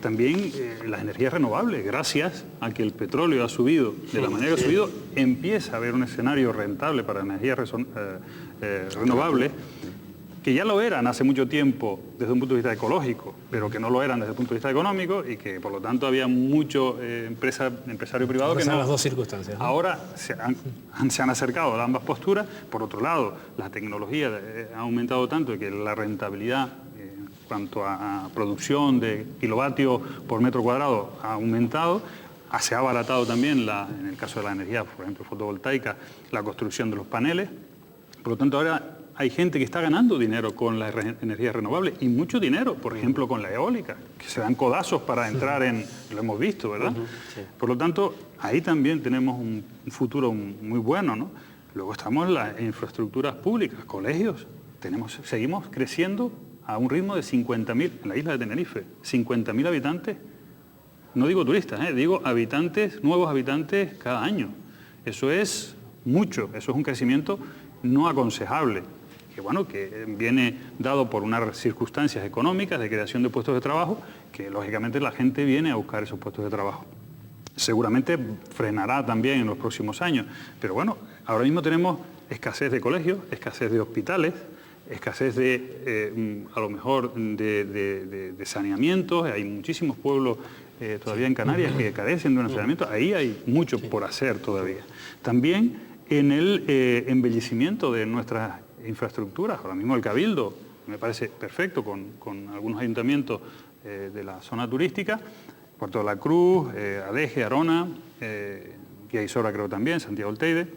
También las energías renovables, gracias a que el petróleo ha subido de la manera que ha subido, empieza a haber un escenario rentable para energías renovables, que ya lo eran hace mucho tiempo desde un punto de vista ecológico, pero que no lo eran desde el punto de vista económico y que por lo tanto había mucho empresario privado que no. Las dos circunstancias, ¿no? Ahora se han acercado a ambas posturas. Por otro lado, la tecnología ha aumentado tanto que la rentabilidad en cuanto a producción de kilovatios por metro cuadrado ha aumentado. Se ha abaratado también, en el caso de la energía, por ejemplo, fotovoltaica, la construcción de los paneles. Por lo tanto, ahora hay gente que está ganando dinero con las energías renovables y mucho dinero, por ejemplo, con la eólica, que se dan codazos para entrar lo hemos visto, ¿verdad? Sí. Por lo tanto, ahí también tenemos un futuro muy bueno, ¿no? Luego estamos en las infraestructuras públicas, colegios. Seguimos creciendo a un ritmo de 50.000, en la isla de Tenerife, 50.000 habitantes, no digo turistas, digo nuevos habitantes cada año. Eso es mucho, eso es un crecimiento no aconsejable, que viene dado por unas circunstancias económicas de creación de puestos de trabajo, que lógicamente la gente viene a buscar esos puestos de trabajo. Seguramente frenará también en los próximos años, pero bueno, ahora mismo tenemos escasez de colegios, escasez de hospitales, escasez a lo mejor de saneamientos. Hay muchísimos pueblos todavía en Canarias que carecen de un saneamiento. Ahí hay mucho por hacer todavía. También en el embellecimiento de nuestras infraestructuras. Ahora mismo el Cabildo me parece perfecto con algunos ayuntamientos de la zona turística, Puerto de la Cruz, Adeje, Arona, Guía Isora creo también, Santiago del Teide.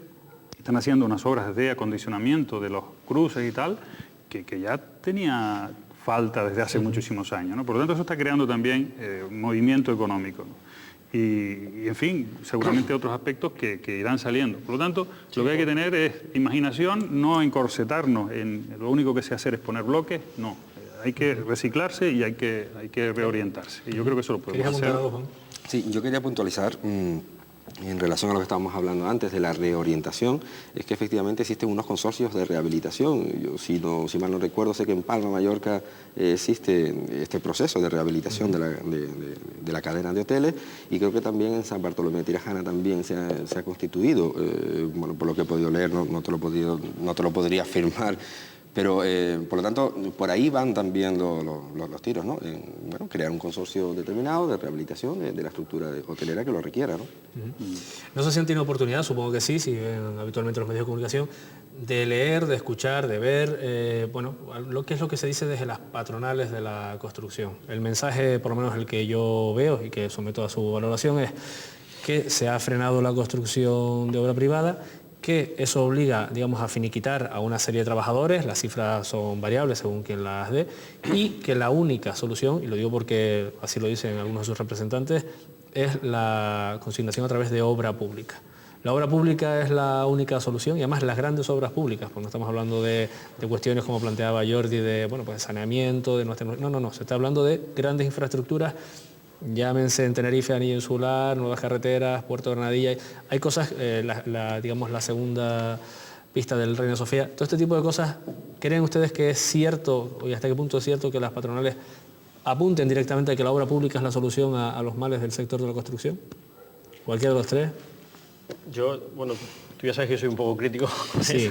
Están haciendo unas obras de acondicionamiento de los cruces y tal, que ya tenía falta desde hace muchísimos años, ¿no? Por lo tanto, eso está creando también movimiento económico, ¿no? Y, en fin, seguramente otros aspectos que irán saliendo. Por lo tanto, lo que hay que tener es imaginación, no encorsetarnos en lo único que sé hacer es poner bloques, no. Hay que reciclarse y hay que reorientarse. Y yo creo que eso lo podemos hacer. Sí, yo quería puntualizar en relación a lo que estábamos hablando antes de la reorientación, es que efectivamente existen unos consorcios de rehabilitación. Yo, si mal no recuerdo, sé que en Palma, Mallorca, existe este proceso de rehabilitación de la cadena de hoteles, y creo que también en San Bartolomé de Tirajana también se ha constituido. Bueno, por lo que he podido leer, no te lo podría afirmar, pero por lo tanto por ahí van también los tiros, ¿no? Crear un consorcio determinado de rehabilitación de la estructura hotelera que lo requiera, ¿no? No sé si han tenido oportunidad, supongo que sí, si ven habitualmente los medios de comunicación, de leer, de escuchar, de ver, lo que es lo que se dice desde las patronales de la construcción. El mensaje, por lo menos el que yo veo y que someto a su valoración, es que se ha frenado la construcción de obra privada, que eso obliga, digamos, a finiquitar a una serie de trabajadores, las cifras son variables según quien las dé, y que la única solución, y lo digo porque así lo dicen algunos de sus representantes, es la consignación a través de obra pública. La obra pública es la única solución, y además las grandes obras públicas, porque no estamos hablando de cuestiones como planteaba Jordi, de saneamiento, de nuevas tecnologías. No, se está hablando de grandes infraestructuras. Llámense en Tenerife, Anillo Insular, nuevas carreteras, Puerto de Granadilla. Hay cosas, digamos, la segunda pista del Reina Sofía. Todo este tipo de cosas, ¿creen ustedes que es cierto, y hasta qué punto es cierto que las patronales apunten directamente a que la obra pública es la solución a los males del sector de la construcción? ¿Cualquiera de los tres? Yo, tú ya sabes que yo soy un poco crítico. Sí.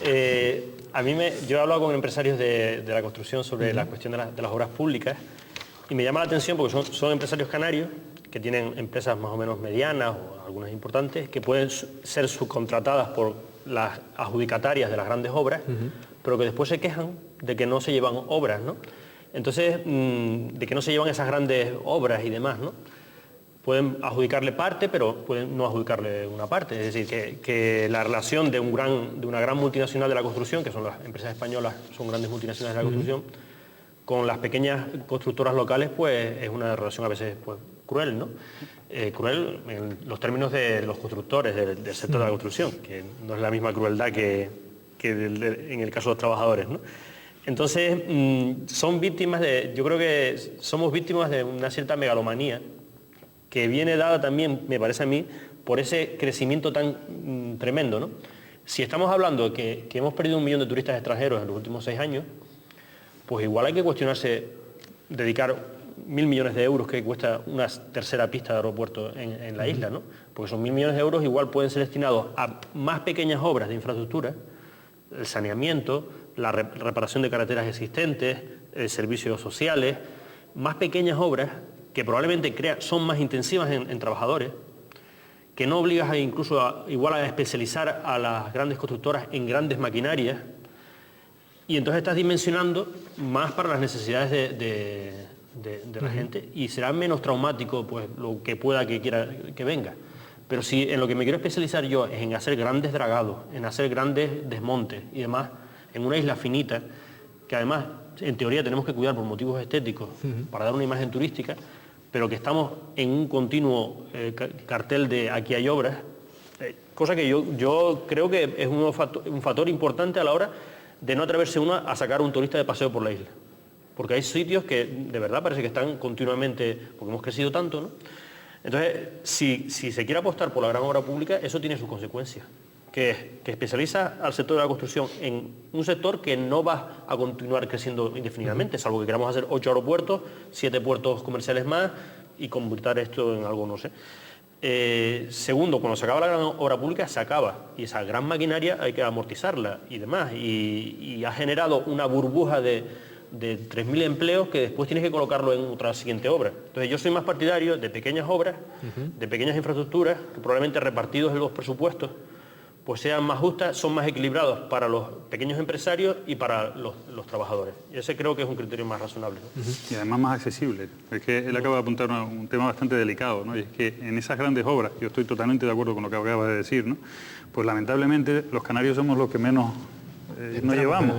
Yo he hablado con empresarios de la construcción sobre la cuestión de las obras públicas, y me llama la atención porque son empresarios canarios que tienen empresas más o menos medianas o algunas importantes que pueden ser subcontratadas por las adjudicatarias de las grandes obras, pero que después se quejan de que no se llevan obras, ¿no? Entonces, de que no se llevan esas grandes obras y demás, ¿no? Pueden adjudicarle parte, pero pueden no adjudicarle una parte. Es decir, que la relación de una gran multinacional de la construcción, que son las empresas españolas, son grandes multinacionales de la construcción, con las pequeñas constructoras locales, pues es una relación a veces pues, cruel, ¿no? Cruel en los términos de los constructores del sector de la construcción, que no es la misma crueldad que en el caso de los trabajadores, ¿no? Entonces, son víctimas yo creo que somos víctimas de una cierta megalomanía que viene dada también, me parece a mí, por ese crecimiento tan tremendo, ¿no? Si estamos hablando de que hemos perdido 1 millón de turistas extranjeros en los últimos 6 años, pues igual hay que cuestionarse dedicar 1.000 millones de euros que cuesta una tercera pista de aeropuerto en la isla, ¿no? Porque esos 1.000 millones de euros igual pueden ser destinados a más pequeñas obras de infraestructura, el saneamiento, la reparación de carreteras existentes, servicios sociales, más pequeñas obras que probablemente son más intensivas en trabajadores, que no obligas incluso igual a especializar a las grandes constructoras en grandes maquinarias, y entonces estás dimensionando más para las necesidades de la gente y será menos traumático pues lo que pueda que quiera que venga. Pero si en lo que me quiero especializar yo es en hacer grandes dragados, en hacer grandes desmontes y demás, en una isla finita, que además en teoría tenemos que cuidar por motivos estéticos, para dar una imagen turística, pero que estamos en un continuo cartel de aquí hay obras, cosa que yo creo que es un factor importante a la hora de no atreverse uno a sacar a un turista de paseo por la isla. Porque hay sitios que de verdad parece que están continuamente, porque hemos crecido tanto, ¿no? Entonces, si se quiere apostar por la gran obra pública, eso tiene sus consecuencias, que es que especializa al sector de la construcción en un sector que no va a continuar creciendo indefinidamente, salvo que queramos hacer 8 aeropuertos, 7 puertos comerciales más y convertir esto en algo, no sé. Segundo, cuando se acaba la gran obra pública, se acaba, y esa gran maquinaria hay que amortizarla y demás, y ha generado una burbuja de 3.000 empleos que después tienes que colocarlo en otra siguiente obra. Entonces yo soy más partidario de pequeñas obras, de pequeñas infraestructuras, que probablemente repartidos en los presupuestos, pues sean más justas, son más equilibrados para los pequeños empresarios y para los trabajadores. Y ese creo que es un criterio más razonable, ¿no? Y además más accesible. Es que él acaba de apuntar un tema bastante delicado, ¿no? Y es que en esas grandes obras, yo estoy totalmente de acuerdo con lo que acabas de decir, ¿no? Pues lamentablemente los canarios somos los que menos no llevamos,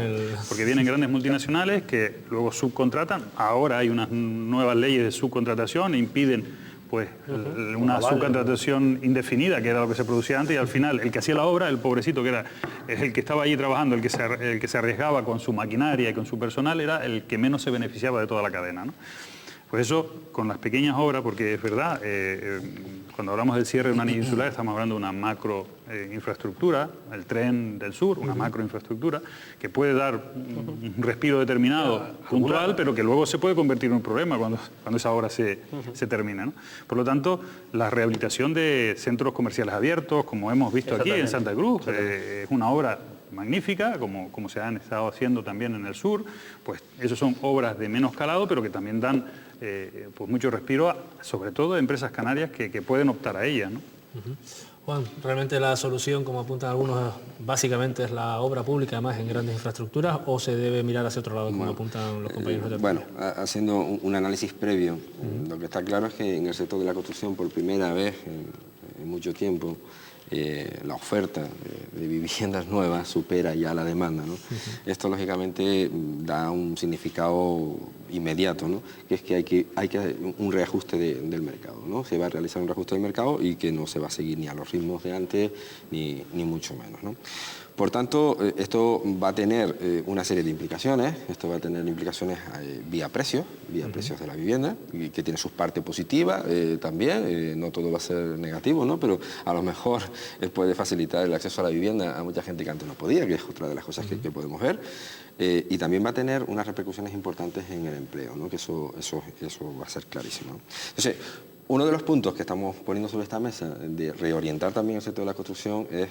porque vienen grandes multinacionales que luego subcontratan. Ahora hay unas nuevas leyes de subcontratación e impiden pues una subcontratación indefinida, que era lo que se producía antes, y al final el que hacía la obra, el pobrecito que era el que estaba allí trabajando, el que se arriesgaba con su maquinaria y con su personal, era el que menos se beneficiaba de toda la cadena, ¿no? Pues eso, con las pequeñas obras, porque es verdad, cuando hablamos del cierre de una anillo insular estamos hablando de una macro infraestructura, el tren del sur, una macro infraestructura, que puede dar un respiro determinado, puntual, pero que luego se puede convertir en un problema cuando esa obra se termina, ¿no? Por lo tanto, la rehabilitación de centros comerciales abiertos, como hemos visto aquí en Santa Cruz, es una obra magnífica, como se han estado haciendo también en el sur, pues eso son obras de menos calado, pero que también dan pues mucho respiro, sobre todo a empresas canarias que pueden optar a ellas, ¿no? Juan, realmente la solución, como apuntan algunos, básicamente es la obra pública, además en grandes infraestructuras, o se debe mirar hacia otro lado, como apuntan los compañeros de Bueno, haciendo un análisis previo, lo que está claro es que en el sector de la construcción, por primera vez en mucho tiempo, la oferta de viviendas nuevas supera ya la demanda, ¿no? Esto lógicamente da un significado inmediato, ¿no? Que es que hay que un reajuste del mercado, ¿no? Se va a realizar un reajuste del mercado y que no se va a seguir ni a los ritmos de antes ni mucho menos, ¿no? Por tanto, esto va a tener una serie de implicaciones. Esto va a tener implicaciones vía precios de la vivienda, que tiene sus partes positivas también. No todo va a ser negativo, ¿no? Pero a lo mejor puede facilitar el acceso a la vivienda a mucha gente que antes no podía, que es otra de las cosas que podemos ver. Y también va a tener unas repercusiones importantes en el empleo, ¿no? Que eso va a ser clarísimo, ¿no? Entonces, uno de los puntos que estamos poniendo sobre esta mesa de reorientar también el sector de la construcción es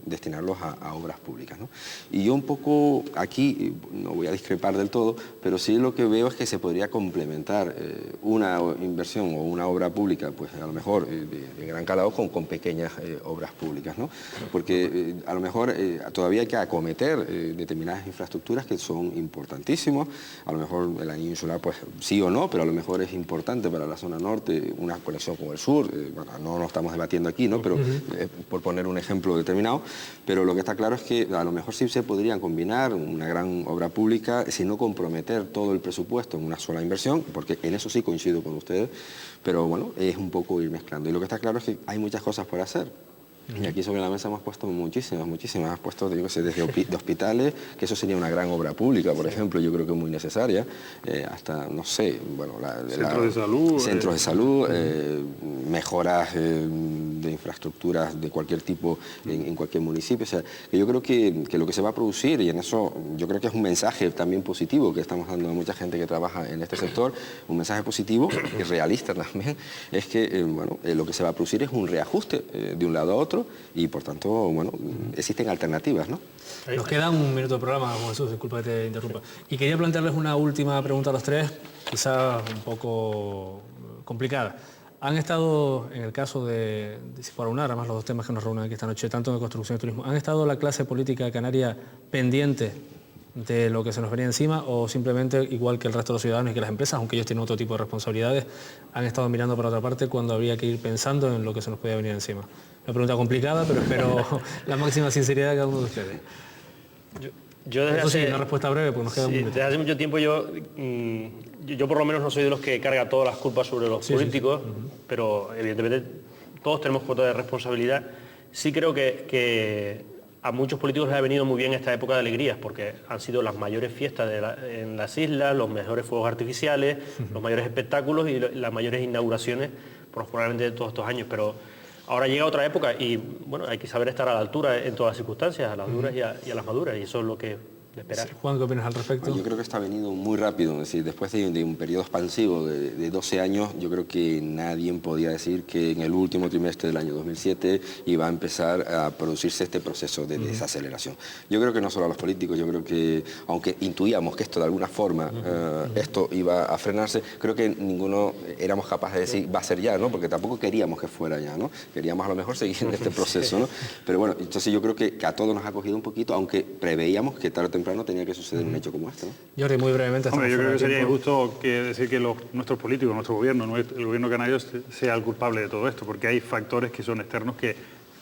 destinarlos a obras públicas, ¿no? Y yo un poco aquí, no voy a discrepar del todo, pero sí lo que veo es que se podría complementar una inversión o una obra pública, pues a lo mejor de gran calado con pequeñas obras públicas, ¿no? Porque a lo mejor todavía hay que acometer determinadas infraestructuras que son importantísimas. A lo mejor el anillo insular, pues sí o no, pero a lo mejor es importante para la zona norte una conexión con el sur. Bueno, no lo estamos debatiendo aquí, ¿no? Pero por poner un ejemplo determinado. Pero lo que está claro es que a lo mejor sí se podrían combinar una gran obra pública sin no comprometer todo el presupuesto en una sola inversión, porque en eso sí coincido con ustedes, pero bueno, es un poco ir mezclando. Y lo que está claro es que hay muchas cosas por hacer. Y aquí sobre la mesa hemos puesto muchísimas. Hemos puesto, digo, desde de hospitales, que eso sería una gran obra pública, por ejemplo, yo creo que es muy necesaria, hasta, no sé, bueno... Centros de salud. Centros de salud, mejoras de infraestructuras de cualquier tipo en cualquier municipio. O sea, que yo creo que lo que se va a producir, y en eso yo creo que es un mensaje también positivo que estamos dando a mucha gente que trabaja en este sector, un mensaje positivo y realista también, es que bueno, lo que se va a producir es un reajuste de un lado a otro, y por tanto, bueno, existen alternativas, ¿no? Nos queda un minuto de programa, Juan Jesús, disculpa que te interrumpa. Y quería plantearles una última pregunta a los tres, quizás un poco complicada. Han estado, en el caso de si fuera unar, además los dos temas que nos reúnen aquí esta noche, tanto de construcción y turismo, ¿han estado la clase política canaria pendiente de lo que se nos venía encima, o simplemente, igual que el resto de los ciudadanos y que las empresas, aunque ellos tienen otro tipo de responsabilidades, han estado mirando por otra parte cuando habría que ir pensando en lo que se nos podía venir encima? Una pregunta complicada, pero espero la máxima sinceridad de cada uno de ustedes. Yo desde hace, una respuesta breve, porque nos queda un minuto. Desde hace mucho tiempo yo por lo menos no soy de los que carga todas las culpas sobre los políticos, pero evidentemente todos tenemos cuota de responsabilidad. Sí creo que a muchos políticos les ha venido muy bien esta época de alegrías, porque han sido las mayores fiestas en las islas, los mejores fuegos artificiales, los mayores espectáculos y las mayores inauguraciones, probablemente de todos estos años. Pero ahora llega otra época y bueno, hay que saber estar a la altura en todas las circunstancias, a las duras y a las maduras, y eso es lo que de esperar. Sí. Juan, ¿qué opinas al respecto? Yo creo que está venido muy rápido, es decir, después de un periodo expansivo de 12 años, yo creo que nadie podía decir que en el último trimestre del año 2007 iba a empezar a producirse este proceso de desaceleración. Yo creo que no solo a los políticos, yo creo que, aunque intuíamos que esto de alguna forma, esto iba a frenarse, creo que ninguno éramos capaces de decir va a ser ya, ¿no? Porque tampoco queríamos que fuera ya, ¿no? Queríamos a lo mejor seguir en este proceso, ¿no? Pero bueno, entonces yo creo que a todos nos ha cogido un poquito, aunque preveíamos que tarde o temprano tenía que suceder un hecho como este, ¿no? Jordi, muy brevemente. Hombre, yo creo que sería injusto decir que nuestros políticos, nuestro gobierno, el gobierno canario sea el culpable de todo esto, porque hay factores que son externos que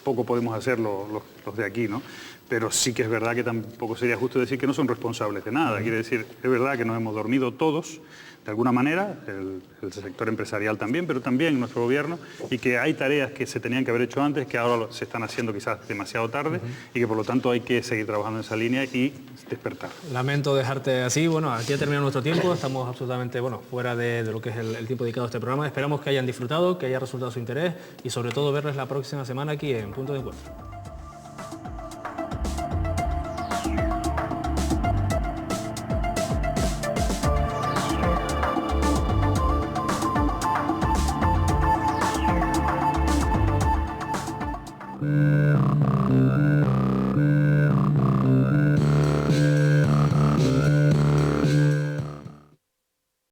poco podemos hacer los de aquí, ¿no? Pero sí que es verdad que tampoco sería justo decir que no son responsables de nada. Quiere decir, es verdad que nos hemos dormido todos, de alguna manera, el sector empresarial también, pero también nuestro gobierno, y que hay tareas que se tenían que haber hecho antes, que ahora se están haciendo quizás demasiado tarde, y que por lo tanto hay que seguir trabajando en esa línea y despertar. Lamento dejarte así. Bueno, aquí ha terminado nuestro tiempo, estamos absolutamente fuera de lo que es el tiempo dedicado a este programa. Esperamos que hayan disfrutado, que haya resultado su interés y sobre todo verles la próxima semana aquí en Punto de Encuentro.